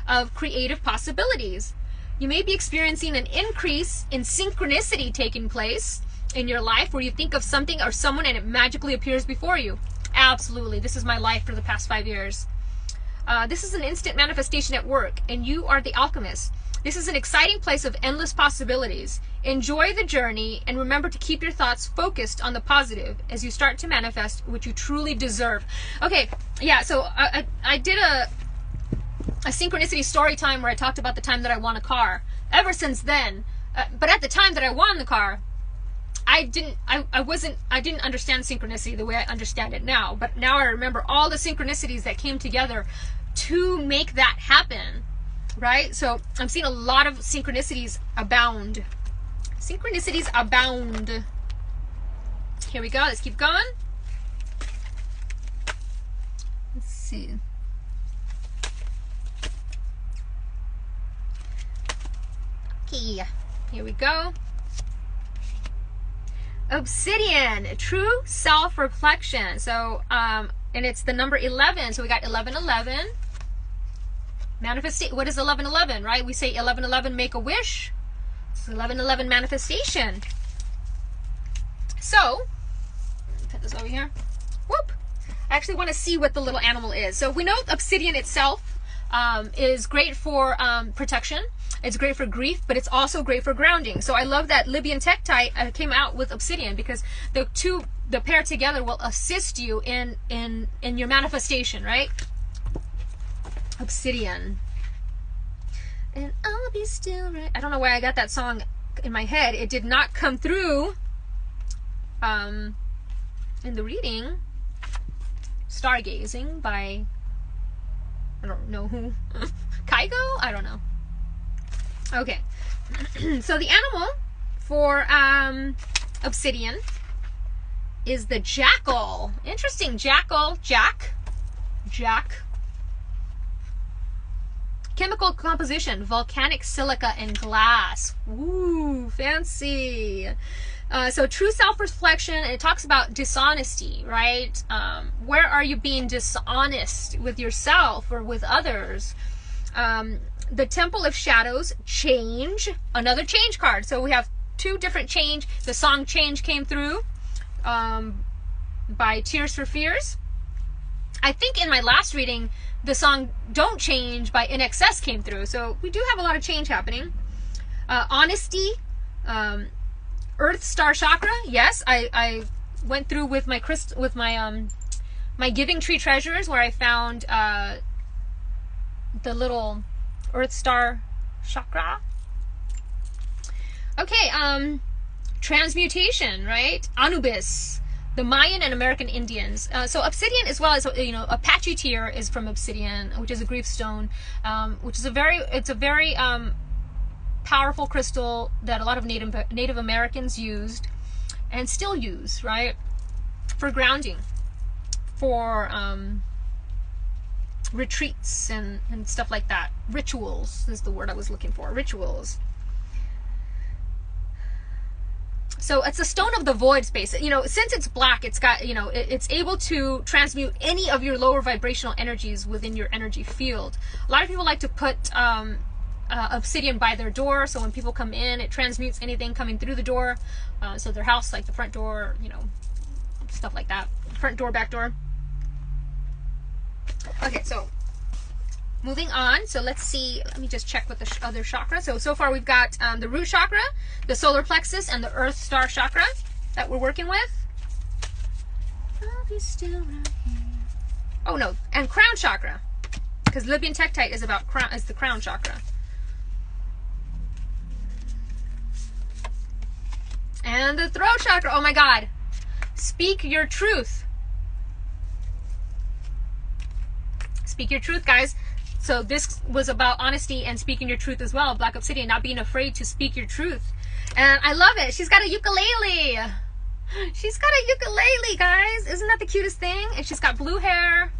S1: of creative possibilities. You may be experiencing an increase in synchronicity taking place in your life, where you think of something or someone and it magically appears before you. Absolutely. This is my life for the past 5 years. This is an instant manifestation at work, and you are the alchemist. This is an exciting place of endless possibilities. Enjoy the journey, and remember to keep your thoughts focused on the positive as you start to manifest what you truly deserve. Okay, yeah, so I did a synchronicity story time where I talked about the time that I won a car. Ever since then, but at the time that I won the car, I didn't understand synchronicity the way I understand it now. But now I remember all the synchronicities that came together to make that happen, right? So I'm seeing a lot of synchronicities abound. Synchronicities abound. Here we go. Let's keep going. Let's see. Okay, here we go. Obsidian, true self-reflection. So, and it's the number 11. So we got 1111. What is 1111, right? We say 1111, make a wish. It's 1111 manifestation. So, put this over here. Whoop. I actually want to see what the little animal is. So we know obsidian itself is great for protection. It's great for grief, but it's also great for grounding. So I love that Libyan Tektite came out with obsidian, because the pair together will assist you in your manifestation, right? Obsidian. And I'll be still right. I don't know why I got that song in my head. It did not come through in the reading. Stargazing by, I don't know who. Kygo? I don't know. Okay. So the animal for obsidian is the jackal. Interesting. Jackal. Jack. Chemical composition, volcanic silica and glass. Ooh, fancy. So true self-reflection, it talks about dishonesty, right? Where are you being dishonest with yourself or with others? The Temple of Shadows, change. Another change card. So we have two different change. The song Change came through by Tears for Fears. I think in my last reading, the song Don't Change by NXS came through. So we do have a lot of change happening. Honesty, Earth Star Chakra. Yes, I went through with my my Giving Tree Treasures, where I found the little Earth Star Chakra. Okay, transmutation, right? Anubis. The Mayan and American Indians. So obsidian, as well as, Apache tear is from obsidian, which is a grief stone, which is a very powerful crystal that a lot of Native Americans used and still use, right? For grounding, for retreats and stuff like that. Rituals is the word I was looking for. Rituals. So it's a stone of the void space. Since it's black, it's got, it's able to transmute any of your lower vibrational energies within your energy field. A lot of people like to put obsidian by their door, so when people come in, it transmutes anything coming through the door. So their house, like the front door, stuff like that. Front door, back door. Okay, so moving on. So let's see. Let me just check with the other chakra. So far we've got the root chakra, the solar plexus, and the earth star chakra that we're working with. I'll be still right here. Oh no, and crown chakra, because Libyan Tektite is about crown, is the crown chakra. And the throat chakra. Oh my God. Speak your truth. Speak your truth, guys. So this was about honesty and speaking your truth as well. Black Obsidian, not being afraid to speak your truth. And I love it. She's got a ukulele. She's got a ukulele, guys. Isn't that the cutest thing? And she's got blue hair.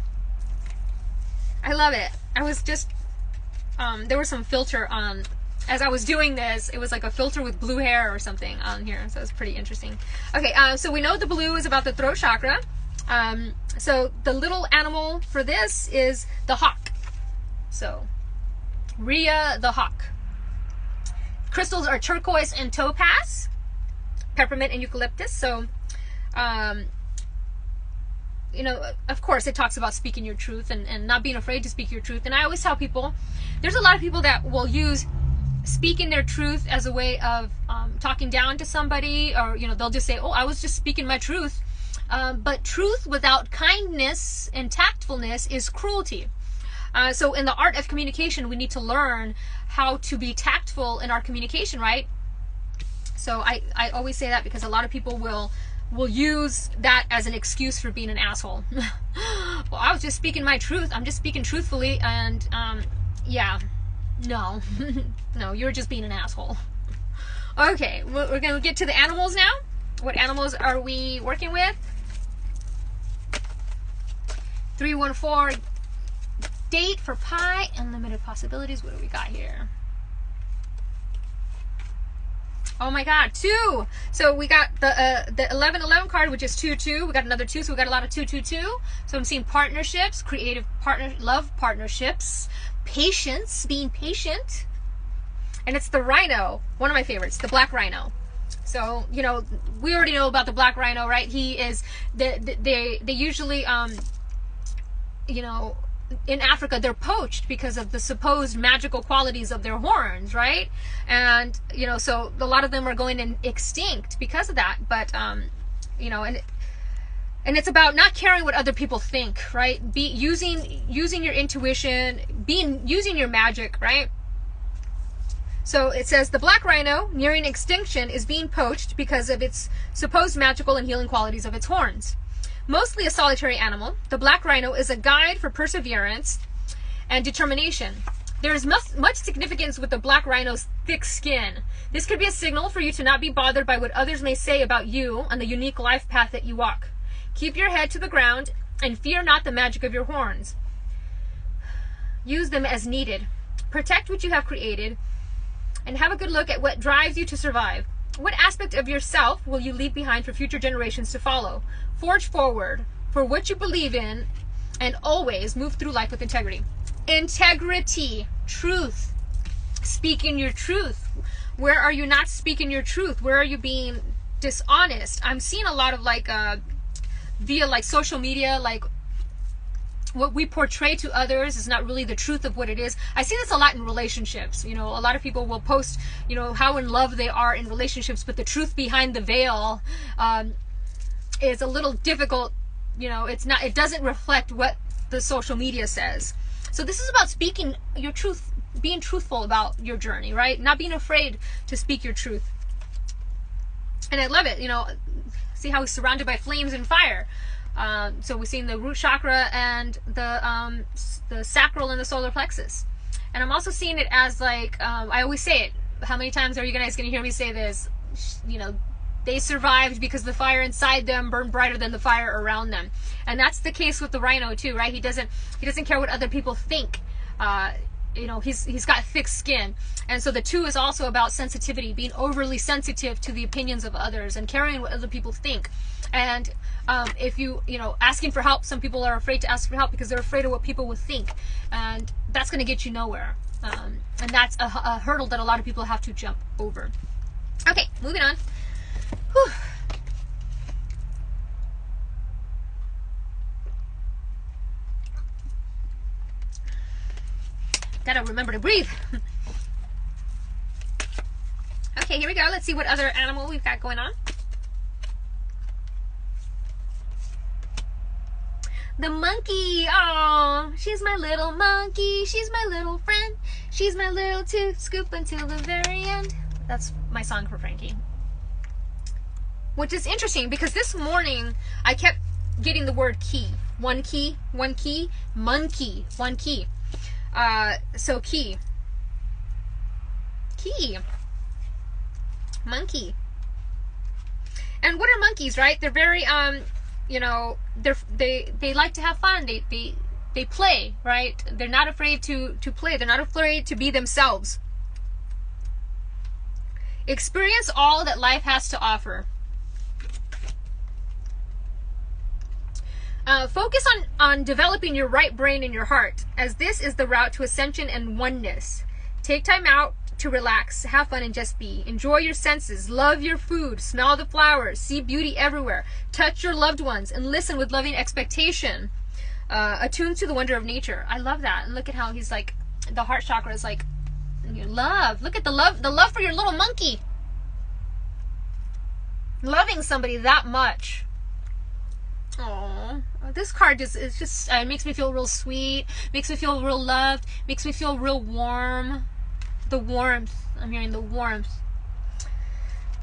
S1: I love it. I was just there was some filter on, as I was doing this, it was like a filter with blue hair or something on here. So it's pretty interesting. Okay, so we know the blue is about the throat chakra. So the little animal for this is the hawk. So Rhea the hawk. Crystals are turquoise and topaz, peppermint and eucalyptus. So, you know, of course it talks about speaking your truth and not being afraid to speak your truth. And I always tell people, there's a lot of people that will use speaking their truth as a way of talking down to somebody, or, you know, they'll just say, oh, I was just speaking my truth. But truth without kindness and tactfulness is cruelty. So in the art of communication, we need to learn how to be tactful in our communication, right? So I always say that because a lot of people will use that as an excuse for being an asshole. Well, I was just speaking my truth. I'm just speaking truthfully. And yeah, no, no, you're just being an asshole. Okay, we're going to get to the animals now. What animals are we working with? 314. Date for pie, unlimited possibilities. What do we got here? Oh my God, 2. So we got the 1111 card, which is 2-2. We got another 2, so we got a lot of 2-2-2. So I'm seeing partnerships, creative love partnerships, patience, being patient, and it's the rhino, one of my favorites, the black rhino. So, you know, we already know about the black rhino, right? He is they usually you know, in Africa, they're poached because of the supposed magical qualities of their horns, right? And, you know, so a lot of them are going extinct because of that. But, you know, and it's about not caring what other people think, right? Using your intuition, using your magic, right? So it says the black rhino, nearing extinction, is being poached because of its supposed magical and healing qualities of its horns. Mostly a solitary animal, the black rhino is a guide for perseverance and determination. There is much significance with the black rhino's thick skin. This could be a signal for you to not be bothered by what others may say about you and the unique life path that you walk. Keep your head to the ground and fear not the magic of your horns. Use them as needed. Protect what you have created and have a good look at what drives you to survive. What aspect of yourself will you leave behind for future generations to follow? Forge forward for what you believe in and always move through life with integrity. Integrity, truth, speaking your truth. Where are you not speaking your truth? Where are you being dishonest? I'm seeing a lot of like via like social media, like what we portray to others is not really the truth of what it is. I see this a lot in relationships. You know, a lot of people will post, you know, how in love they are in relationships, but the truth behind the veil is a little difficult. You know, it doesn't reflect what the social media says. So this is about speaking your truth, being truthful about your journey, right? Not being afraid to speak your truth. And I love it. You know, see how he's surrounded by flames and fire. So we've seen the root chakra and the sacral and the solar plexus. And I'm also seeing it as like, I always say it. How many times are you guys going to hear me say this? You know, they survived because the fire inside them burned brighter than the fire around them. And that's the case with the rhino too, right? He doesn't care what other people think. You know, he's got thick skin. And so the 2 is also about sensitivity, being overly sensitive to the opinions of others and caring what other people think. And if you know, asking for help, some people are afraid to ask for help because they're afraid of what people will think. And that's going to get you nowhere. And that's a hurdle that a lot of people have to jump over. Okay, moving on. Whew. Gotta remember to breathe. Okay, here we go. Let's see what other animal we've got going on. The monkey. Oh, she's my little monkey. She's my little friend. She's my little tooth scoop until the very end. That's my song for Frankie. Which is interesting because this morning I kept getting the word key. One key, monkey, one key. So key, monkey. And what are monkeys, right? They're very, you know, they like to have fun. They they play, right? They're not afraid to play. They're not afraid to be themselves. Experience all that life has to offer. Focus on developing your right brain and your heart, as this is the route to ascension and oneness. Take time out to relax, have fun, and just be. Enjoy your senses, love your food, smell the flowers, see beauty everywhere, touch your loved ones, and listen with loving expectation. Attuned to the wonder of nature. I love that. And look at how he's like, the heart chakra is like, your love. Look at the love for your little monkey. Loving somebody that much. Oh, this card just makes me feel real sweet, makes me feel real loved, makes me feel real warm. The warmth. I'm hearing the warmth.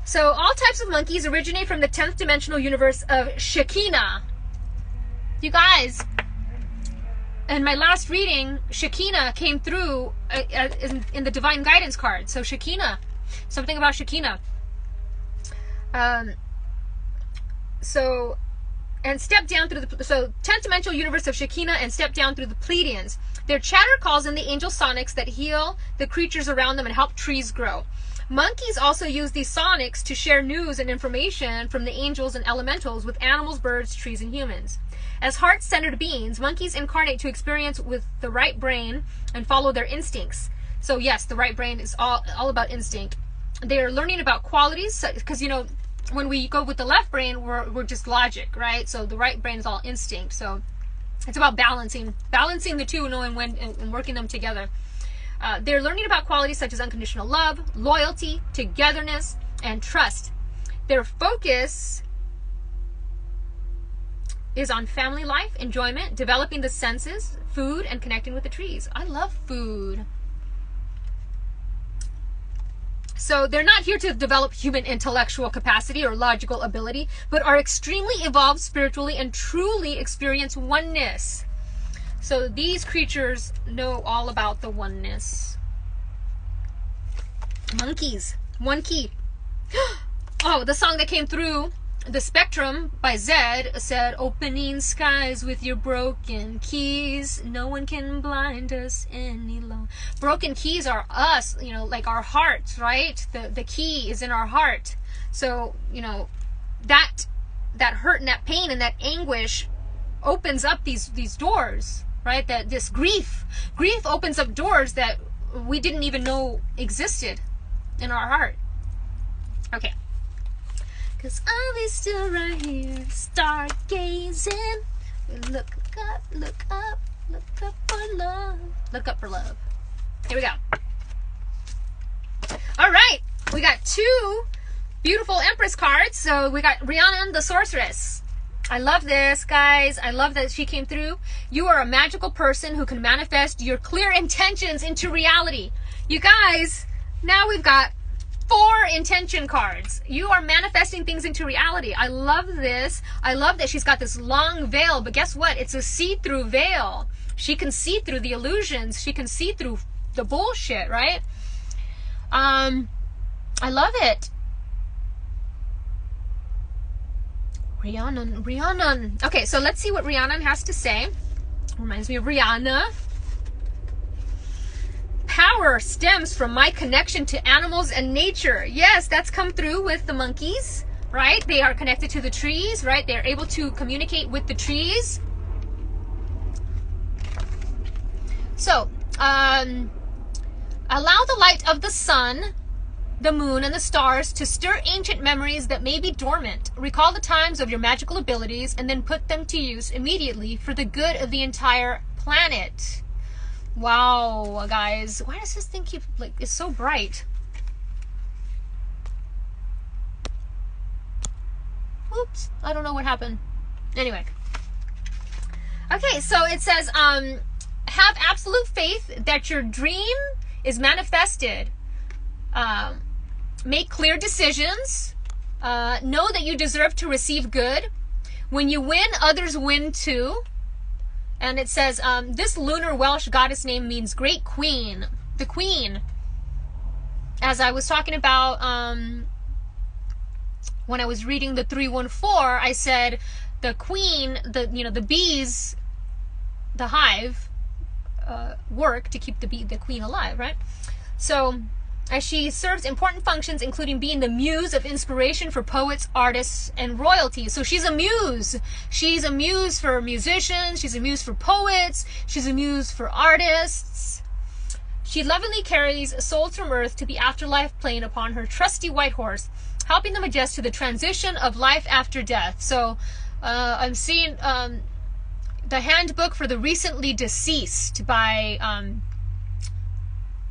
S1: So all types of monkeys originate from the 10th dimensional universe of Shekinah. You guys, in my last reading, Shekinah came through in the divine guidance card. So Shekinah, something about Shekinah. And step down through the 10th dimensional universe of Shekinah, and step down through the Pleiadians. Their chatter calls in the angel sonics that heal the creatures around them and help trees grow. Monkeys also use these sonics to share news and information from the angels and elementals with animals, birds, trees, and humans. As heart-centered beings, monkeys incarnate to experience with the right brain and follow their instincts. So yes, the right brain is all about instinct. They are learning about qualities, because when we go with the left brain, we're just logic, right? So the right brain is all instinct. So it's about balancing the two, knowing when and working them together. They're learning about qualities such as unconditional love, loyalty, togetherness, and trust. Their focus is on family life, enjoyment, developing the senses, food, and connecting with the trees. I love food. So they're not here to develop human intellectual capacity or logical ability, but are extremely evolved spiritually and truly experience oneness. So these creatures know all about the oneness. Monkeys, one key. Oh, the song that came through the spectrum by Zed said, opening skies with your broken keys. No one can blind us any longer. Broken keys are us, like our hearts, right? The key is in our heart. So, that hurt and that pain and that anguish opens up these doors, right? That this grief opens up doors that we didn't even know existed in our heart. Okay. 'Cause I'll be still right here, stargazing. Look up, look up, look up for love. Look up for love. Here we go. All right, we got two beautiful Empress cards. So we got Rhiannon the Sorceress. I love this, guys. I love that she came through. You are a magical person who can manifest your clear intentions into reality. You guys, now we've got 4 intention cards. You are manifesting things into reality. I love this. I love that she's got this long veil, but guess what? It's a see-through veil. She can see through the illusions. She can see through the bullshit, right? I love it. Rhiannon. Okay, so let's see what Rhiannon has to say. Reminds me of Rihanna. Power stems from my connection to animals and nature. Yes, that's come through with the monkeys, right? They are connected to the trees, right? They're able to communicate with the trees. So, allow the light of the sun, the moon, and the stars to stir ancient memories that may be dormant. Recall the times of your magical abilities and then put them to use immediately for the good of the entire planet. Wow, guys, why does this thing keep, it's so bright? Oops, I don't know what happened. Anyway. Okay, so it says, have absolute faith that your dream is manifested. Make clear decisions. Know that you deserve to receive good. When you win, others win too. And it says, this lunar Welsh goddess name means great queen. The queen. As I was talking about when I was reading the 314, I said the queen, the bees the hive work to keep the queen alive, right? So as she serves important functions, including being the muse of inspiration for poets, artists, and royalty. So she's a muse. She's a muse for musicians. She's a muse for poets. She's a muse for artists. She lovingly carries souls from Earth to the afterlife plane upon her trusty white horse, helping them adjust to the transition of life after death. So I'm seeing the handbook for the recently deceased by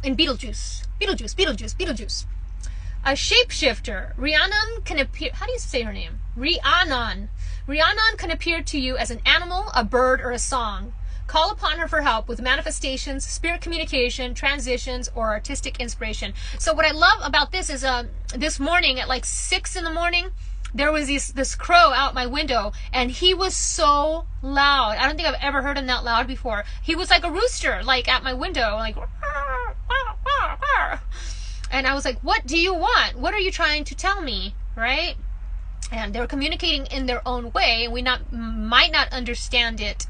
S1: in Beetlejuice. A shapeshifter. Rhiannon can appear. How do you say her name? Rhiannon. Rhiannon can appear to you as an animal, a bird, or a song. Call upon her for help with manifestations, spirit communication, transitions, or artistic inspiration. So what I love about this is this morning at like 6 in the morning, there was this crow out my window, and he was so loud. I don't think I've ever heard him that loud before. He was like a rooster, like at my window, like. And I was like, what do you want? What are you trying to tell me? Right? And they're communicating in their own way, and we might not understand it,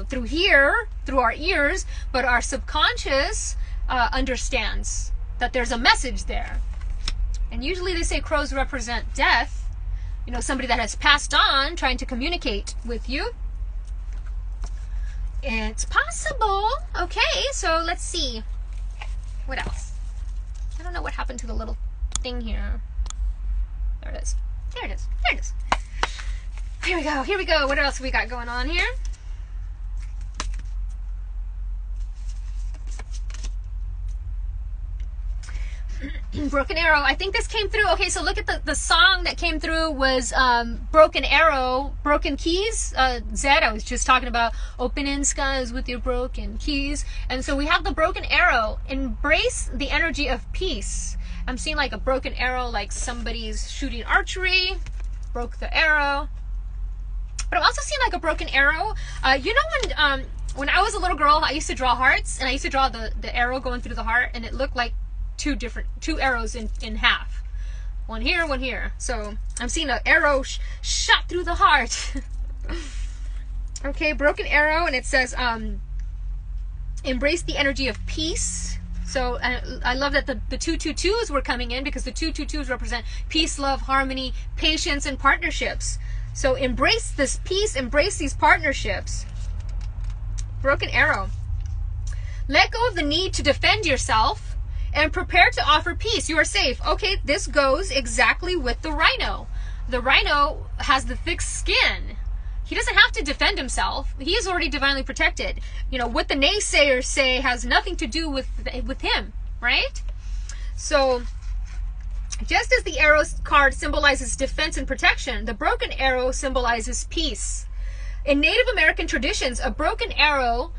S1: through our ears, but our subconscious understands that there's a message there. And usually they say crows represent death, somebody that has passed on trying to communicate with you. It's possible. Okay, so let's see. What else? I don't know what happened to the little thing here. There it is. Here we go. What else we got going on here? Broken Arrow. I think this came through. Okay, so look at the song that came through was Broken Arrow, Broken Keys. Zed, I was just talking about opening skies with your broken keys. And so we have the broken arrow. Embrace the energy of peace. I'm seeing like a broken arrow, like somebody's shooting archery. Broke the arrow. But I'm also seeing like a broken arrow. When I was a little girl, I used to draw hearts, and I used to draw the arrow going through the heart, and it looked like two arrows in half. One here, one here. So I'm seeing an arrow shot through the heart. Okay, broken arrow, and it says embrace the energy of peace. So I love that the 222s were coming in, because the 222s represent peace, love, harmony, patience, and partnerships. So embrace this peace, embrace these partnerships. Broken arrow. Let go of the need to defend yourself and prepare to offer peace. You are safe. Okay, this goes exactly with the rhino. The rhino has the thick skin. He doesn't have to defend himself. He is already divinely protected. What the naysayers say has nothing to do with him, right? So, just as the arrow card symbolizes defense and protection, the broken arrow symbolizes peace. In Native American traditions, a broken arrow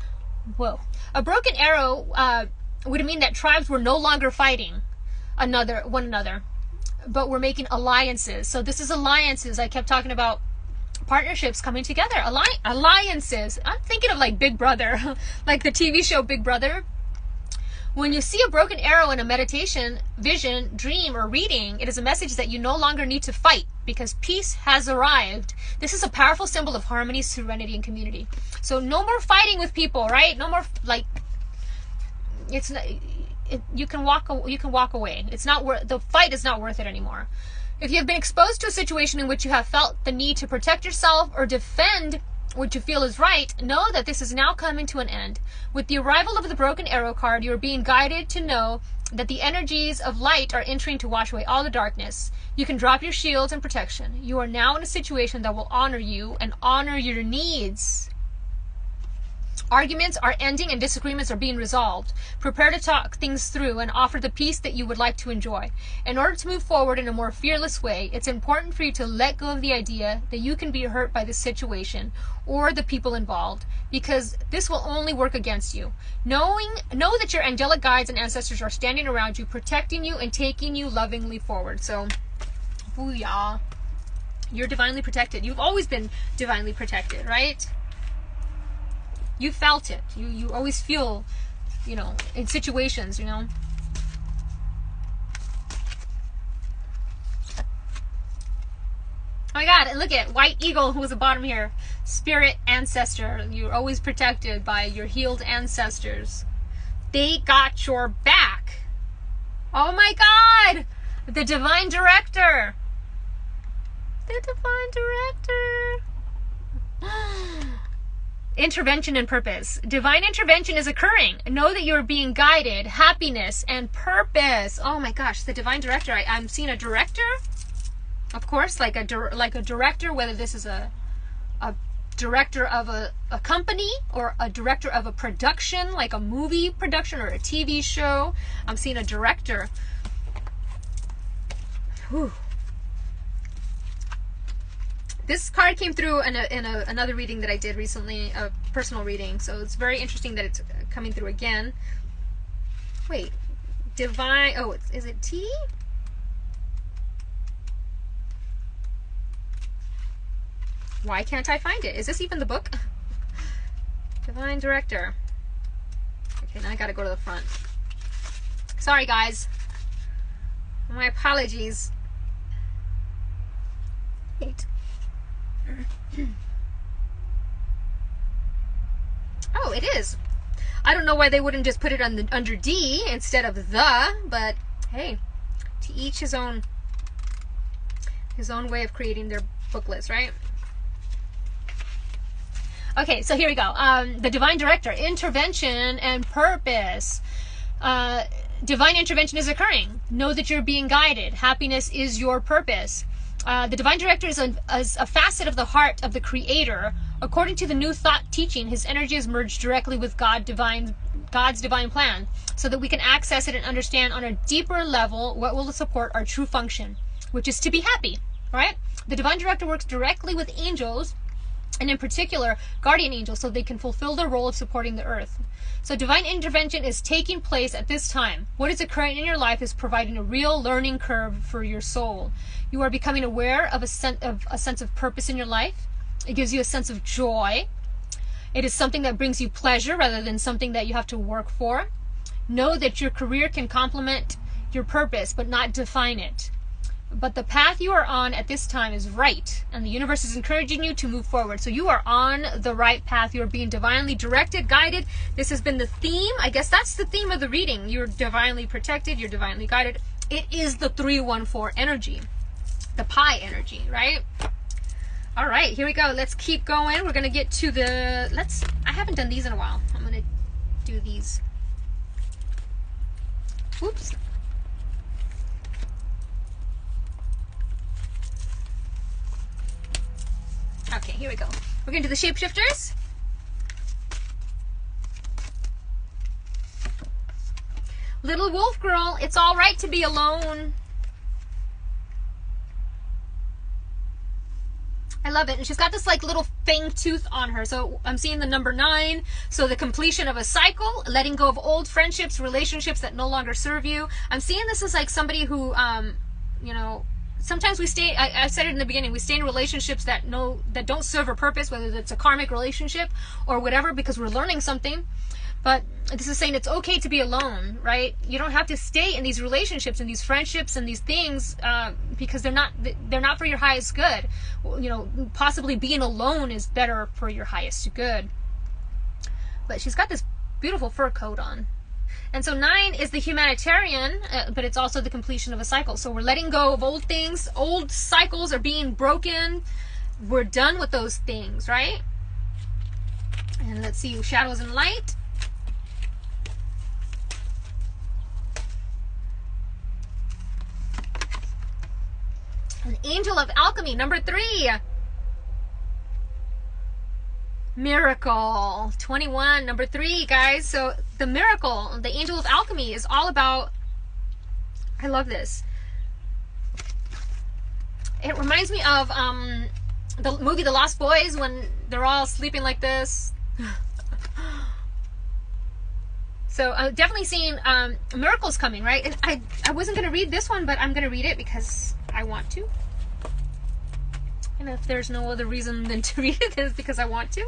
S1: would mean that tribes were no longer fighting one another, but were making alliances. So this is alliances. I kept talking about partnerships coming together. Alliances. I'm thinking of like Big Brother, like the TV show Big Brother. When you see a broken arrow in a meditation, vision, dream, or reading, it is a message that you no longer need to fight, because peace has arrived. This is a powerful symbol of harmony, serenity, and community. So no more fighting with people, right? No more you can walk away. The fight is not worth it anymore. If you have been exposed to a situation in which you have felt the need to protect yourself or defend what you feel is right, know that this is now coming to an end. With the arrival of the broken arrow card, you are being guided to know that the energies of light are entering to wash away all the darkness. You can drop your shields and protection. You are now in a situation that will honor you and honor your needs. Arguments are ending and disagreements are being resolved. Prepare to talk things through and offer the peace that you would like to enjoy. In order to move forward in a more fearless way, it's important for you to let go of the idea that you can be hurt by this situation or the people involved, because this will only work against you. Know that your angelic guides and ancestors are standing around you, protecting you and taking you lovingly forward. So, booyah. You're divinely protected. You've always been divinely protected, right? You felt it. You always feel, in situations, my God, look at White Eagle, who's the bottom here. Spirit ancestor. You're always protected by your healed ancestors. They got your back. Oh my God! The divine director. The divine director. Intervention and purpose. Divine intervention is occurring. Know that you're being guided. Happiness and purpose. Oh my gosh, the divine director. I'm seeing a director. Of course, like a director, whether this is a director of a company or a director of a production, like a movie production or a TV show. I'm seeing a director. Whew. This card came through in another reading that I did recently, a personal reading. So it's very interesting that it's coming through again. Wait, divine. Oh, is it T? Why can't I find it? Is this even the book? Divine director. Okay, now I gotta go to the front. Sorry, guys. My apologies. Wait. Oh, it is. I don't know why they wouldn't just put it on under D instead of the, but hey, to each his own way of creating their booklets, right? Okay, so here we go. The divine director, intervention and purpose. Divine intervention is occurring. Know that you're being guided. Happiness is your purpose. The divine director is a facet of the heart of the creator. According to the new thought teaching, his energy is merged directly with God's divine plan, so that we can access it and understand on a deeper level what will support our true function, which is to be happy, right? The divine director works directly with angels, and in particular, guardian angels, so they can fulfill their role of supporting the earth. So divine intervention is taking place at this time. What is occurring in your life is providing a real learning curve for your soul. You are becoming aware of a sense of purpose in your life. It gives you a sense of joy. It is something that brings you pleasure rather than something that you have to work for. Know that your career can complement your purpose, but not define it. But the path you are on at this time is right, and the universe is encouraging you to move forward. So you are on the right path. You are being divinely directed, guided. This has been the theme. I guess that's the theme of the reading. You're divinely protected. You're divinely guided. It is the 314 energy, the pi energy, right? All right, here we go. Let's keep going. We're going to get to the, I haven't done these in a while. I'm going to do these. Oops. Okay, here we go. We're going to do the shapeshifters. Little wolf girl, it's all right to be alone. I love it. And she's got this like little fang tooth on her. So I'm seeing the number 9. So the completion of a cycle, letting go of old friendships, relationships that no longer serve you. I'm seeing this as like somebody who, you know, sometimes we stay, I said it in the beginning, we stay in relationships that don't serve a purpose, whether it's a karmic relationship or whatever, because we're learning something. But this is saying it's okay to be alone, right? You don't have to stay in these relationships and these friendships and these things because they're not for your highest good. You know, possibly being alone is better for your highest good. But she's got this beautiful fur coat on. And so 9 is the humanitarian, but it's also the completion of a cycle. So we're letting go of old things. Old cycles are being broken. We're done with those things, right? And let's see, shadows and light. An angel of alchemy, number 3. Miracle, 21, number 3, guys. So the miracle, the angel of alchemy is all about, I love this. It reminds me of the movie The Lost Boys, when they're all sleeping like this. So I'm definitely seeing miracles coming, right? And I wasn't going to read this one, but I'm going to read it because I want to. And if there's no other reason than to read it, it's because I want to.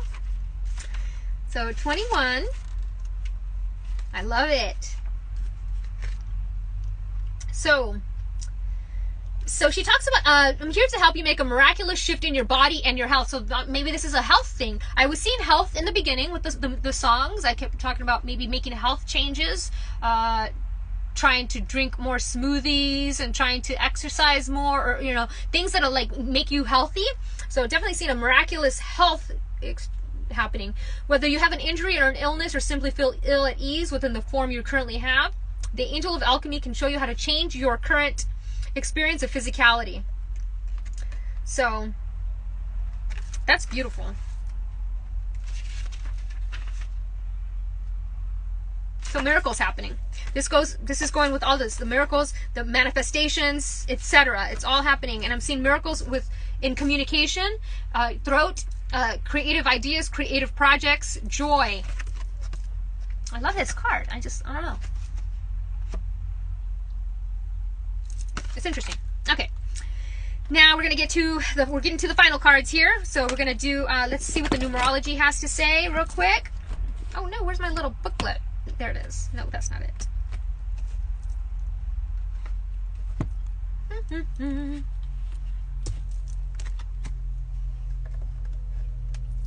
S1: So 21. I love it. So So she talks about, I'm here to help you make a miraculous shift in your body and your health. So maybe this is a health thing. I was seeing health in the beginning with the songs. I kept talking about maybe making health changes, trying to drink more smoothies and trying to exercise more, or, you know, things that'll like make you healthy. So definitely seeing a miraculous health happening. Whether you have an injury or an illness or simply feel ill at ease within the form you currently have, the Angel of Alchemy can show you how to change your current experience of physicality. So that's beautiful. So miracles happening. This is going with all this, the miracles, the manifestations, etc. It's all happening, and I'm seeing miracles in communication, throat, creative ideas, creative projects, joy. I love this card. I don't know. It's interesting. Okay. Now we're getting to the final cards here. So we're gonna do. Let's see what the numerology has to say real quick. Oh no, where's my little booklet? There it is. No, that's not it.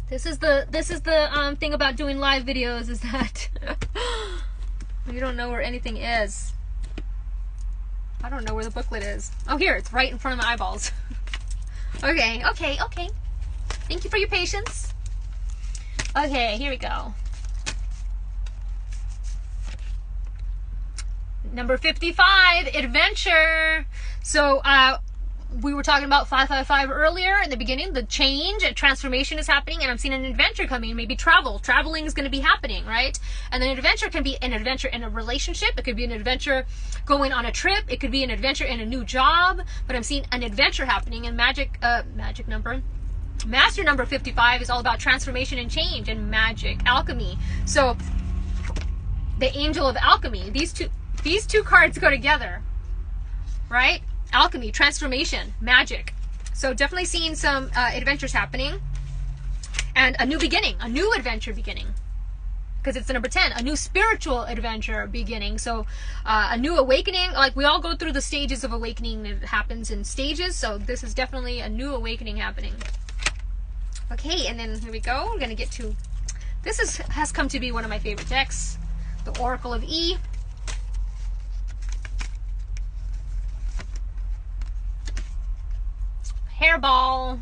S1: This is the thing about doing live videos, is that you don't know where anything is. I don't know where the booklet is. Oh, here, it's right in front of my eyeballs. Okay. Thank you for your patience. Okay, here we go. Number 55, adventure. So, we were talking about 555 earlier in the beginning. The change, a transformation is happening, and I'm seeing an adventure coming. Maybe travel. Traveling is going to be happening, right? And then an adventure can be an adventure in a relationship. It could be an adventure going on a trip. It could be an adventure in a new job. But I'm seeing an adventure happening. And master number 55 is all about transformation and change and magic, alchemy. So the Angel of Alchemy. These two cards go together, right? Alchemy, transformation, magic. So definitely seeing some adventures happening, and a new beginning, a new adventure beginning, because it's the number 10, a new spiritual adventure beginning. So a new awakening. Like, we all go through the stages of awakening. It happens in stages. So this is definitely a new awakening happening. Okay, and then here we go. We're gonna get to this. Has come to be one of my favorite decks, the Oracle of E. Hairball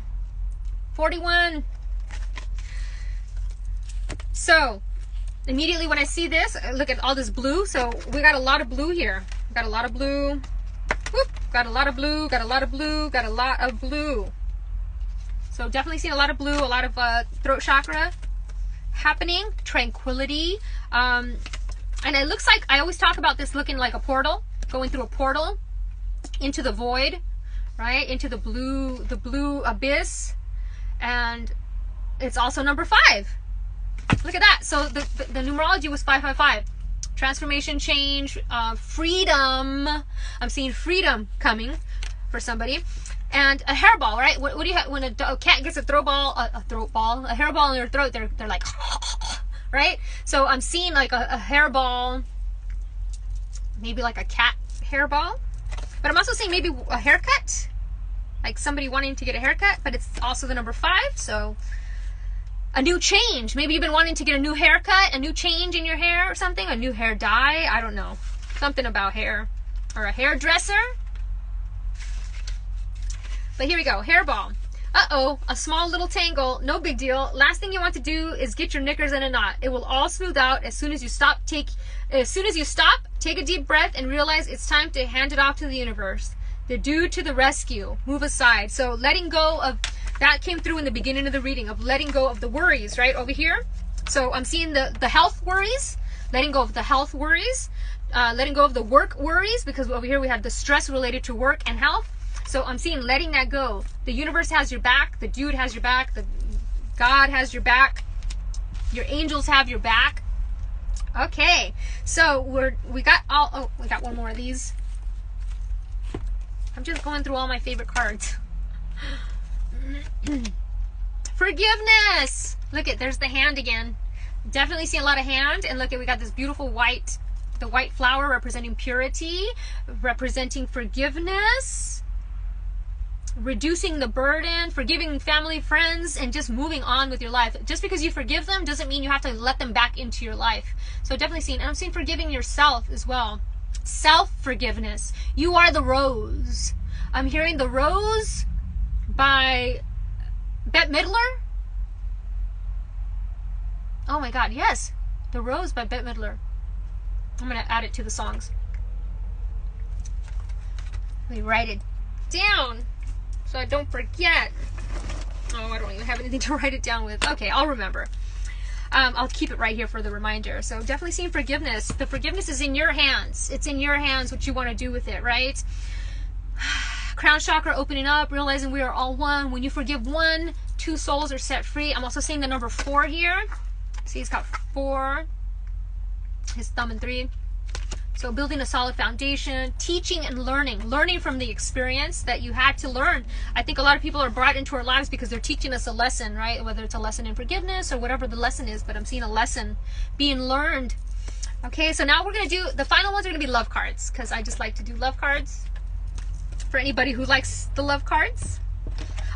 S1: 41. So immediately when I see this, I look at all this blue. So we got a lot of blue here. Got a lot of blue. Whoop, got a lot of blue. Got a lot of blue. Got a lot of blue. So definitely seeing a lot of blue. A lot of throat chakra happening. Tranquility. And it looks like, I always talk about this looking like a portal, going through a portal into the void. Right, into the blue abyss. And it's also number 5. Look at that. So the numerology was 555. Transformation, change, freedom. I'm seeing freedom coming for somebody. And a hairball, right? What do you have when a cat gets a throat ball, a hairball in their throat? They're like, right? So I'm seeing like a hairball, maybe like a cat hairball. But I'm also seeing maybe a haircut, like somebody wanting to get a haircut, but it's also the number 5. So a new change. Maybe you've been wanting to get a new haircut, a new change in your hair or something, a new hair dye. I don't know. Something about hair, or a hairdresser. But here we go. Hairball. Uh-oh, a small little tangle. No big deal. Last thing you want to do is get your knickers in a knot. It will all smooth out as soon as you stop. Take a deep breath and realize it's time to hand it off to the universe. The dude to the rescue. Move aside. So letting go of, that came through in the beginning of the reading, of letting go of the worries, right over here. So I'm seeing the health worries, letting go of the health worries, letting go of the work worries, because over here we have the stress related to work and health. So I'm seeing letting that go. The universe has your back. The dude has your back. The God has your back. Your angels have your back. Okay, so we got one more of these. I'm just going through all my favorite cards. Forgiveness. Look at, there's the hand again. Definitely see a lot of hand. And look at, we got this beautiful white, the white flower representing purity, representing forgiveness. reducing the burden, forgiving family, friends, and just moving on with your life. Just because you forgive them doesn't mean you have to let them back into your life. So definitely seeing, and I'm seeing forgiving yourself as well. Self-forgiveness. You are the rose. I'm hearing The Rose by Bette Midler. Oh my God, yes. The Rose by Bette Midler. I'm going to add it to the songs. Let me write it down so I don't forget. Oh, I don't even have anything to write it down with. Okay, I'll remember. I'll keep it right here for the reminder. So definitely seeing forgiveness. The forgiveness is in your hands. It's in your hands what you want to do with it, right? Crown chakra opening up, realizing we are all one. When you forgive one, 2 souls are set free. I'm also seeing the number 4 here. See, he's got 4. His thumb and 3. So building a solid foundation, teaching and learning from the experience that you had to learn. I think a lot of people are brought into our lives because they're teaching us a lesson, right? Whether it's a lesson in forgiveness or whatever the lesson is, but I'm seeing a lesson being learned. Okay, so now we're going to do, the final ones are going to be love cards, because I just like to do love cards for anybody who likes the love cards.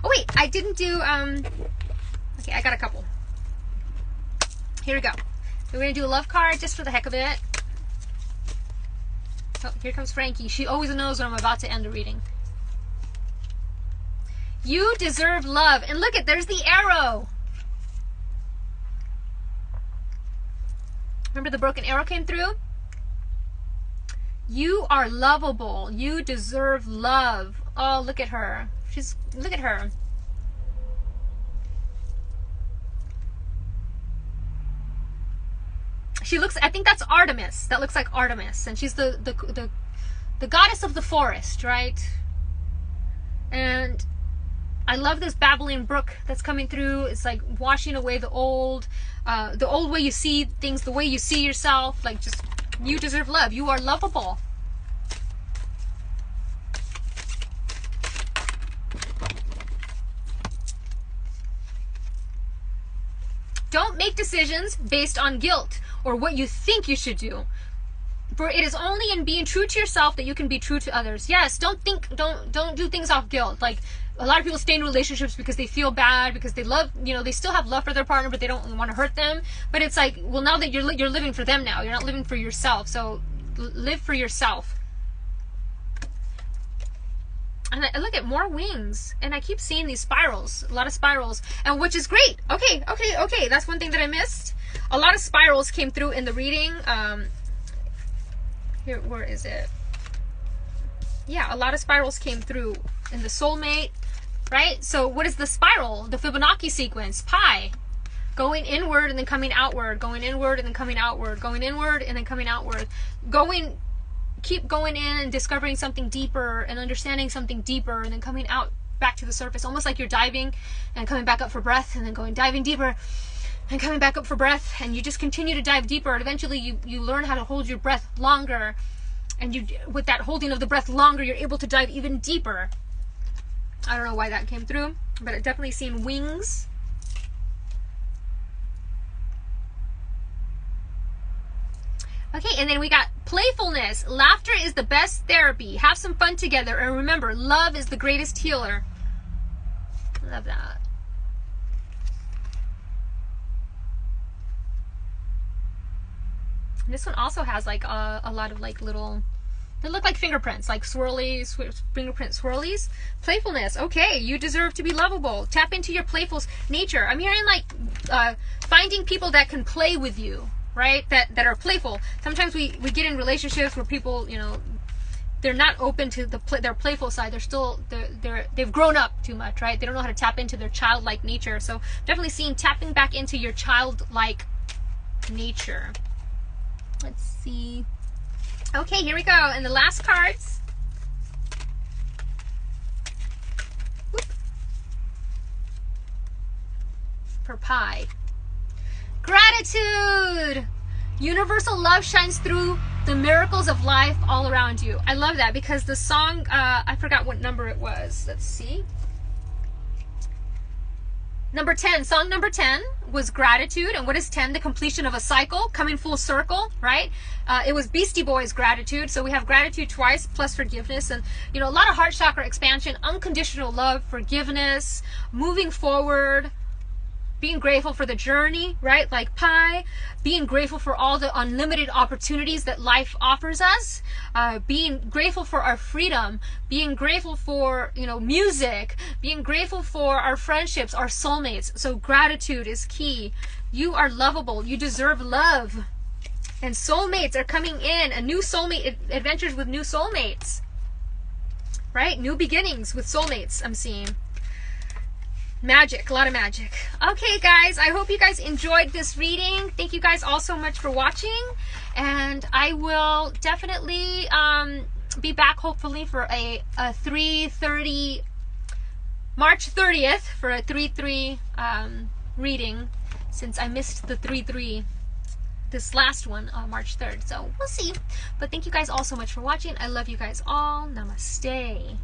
S1: Oh wait, I didn't do, okay, I got a couple. Here we go. We're going to do a love card just for the heck of it. Oh, here comes Frankie. She always knows when I'm about to end the reading. You deserve love. And look at, there's the arrow. Remember the broken arrow came through? You are lovable. You deserve love. Oh, look at her. Look at her. She looks, I think that's Artemis. That looks like Artemis. And she's the goddess of the forest, right? And I love this babbling brook that's coming through. It's like washing away the old way you see things, the way you see yourself. Like, just, you deserve love. You are lovable. Don't make decisions based on guilt or what you think you should do. For it is only in being true to yourself that you can be true to others. Yes, don't do things off guilt. Like, a lot of people stay in relationships because they feel bad, because they love, they still have love for their partner, but they don't want to hurt them. But it's like, well, now that you're living for them now, you're not living for yourself. So live for yourself. And I look at more wings, and I keep seeing these spirals, a lot of spirals, and which is great. Okay. That's one thing that I missed. A lot of spirals came through in the reading. Here, where is it? Yeah, a lot of spirals came through in the soulmate, right? So what is the spiral? The Fibonacci sequence, pi. Going inward and then coming outward, going inward and then coming outward, going inward and then coming outward. Keep going in and discovering something deeper and understanding something deeper, and then coming out back to the surface, almost like you're diving and coming back up for breath, and then diving deeper and coming back up for breath, and you just continue to dive deeper, and eventually you learn how to hold your breath longer, and with that holding of the breath longer, you're able to dive even deeper. I don't know why that came through, but I've definitely seen wings. Okay, and then we got playfulness. Laughter is the best therapy. Have some fun together. And remember, love is the greatest healer. Love that. And this one also has like a lot of like little, they look like fingerprints, like fingerprint swirlies. Playfulness. Okay, you deserve to be lovable. Tap into your playful nature. I'm hearing like finding people that can play with you. Right? That are playful. Sometimes we get in relationships where people, they're not open to their playful side. They've grown up too much, right? They don't know how to tap into their childlike nature. So definitely seeing tapping back into your childlike nature. Let's see. Okay, here we go. And the last cards. Whoop. For pi. Gratitude! Universal love shines through the miracles of life all around you. I love that because the song, I forgot what number it was. Let's see. Number 10, song number 10 was Gratitude. And what is 10? The completion of a cycle, coming full circle, right? It was Beastie Boys, Gratitude. So we have gratitude twice plus forgiveness. And, you know, a lot of heart chakra expansion, unconditional love, forgiveness, moving forward, being grateful for the journey, right? Like Pi, being grateful for all the unlimited opportunities that life offers us, being grateful for our freedom, being grateful for, you know, music, being grateful for our friendships, our soulmates. So gratitude is key. You are lovable. You deserve love. And soulmates are coming in. A new soulmate, adventures with new soulmates, right? New beginnings with soulmates, I'm seeing. Magic, a lot of magic. Okay, guys, I hope you guys enjoyed this reading. Thank you guys all so much for watching. And I will definitely be back, hopefully, for a 3:30, March 30th, for a 3/3 reading, since I missed the 3/3, this last one, March 3rd. So we'll see. But thank you guys all so much for watching. I love you guys all. Namaste.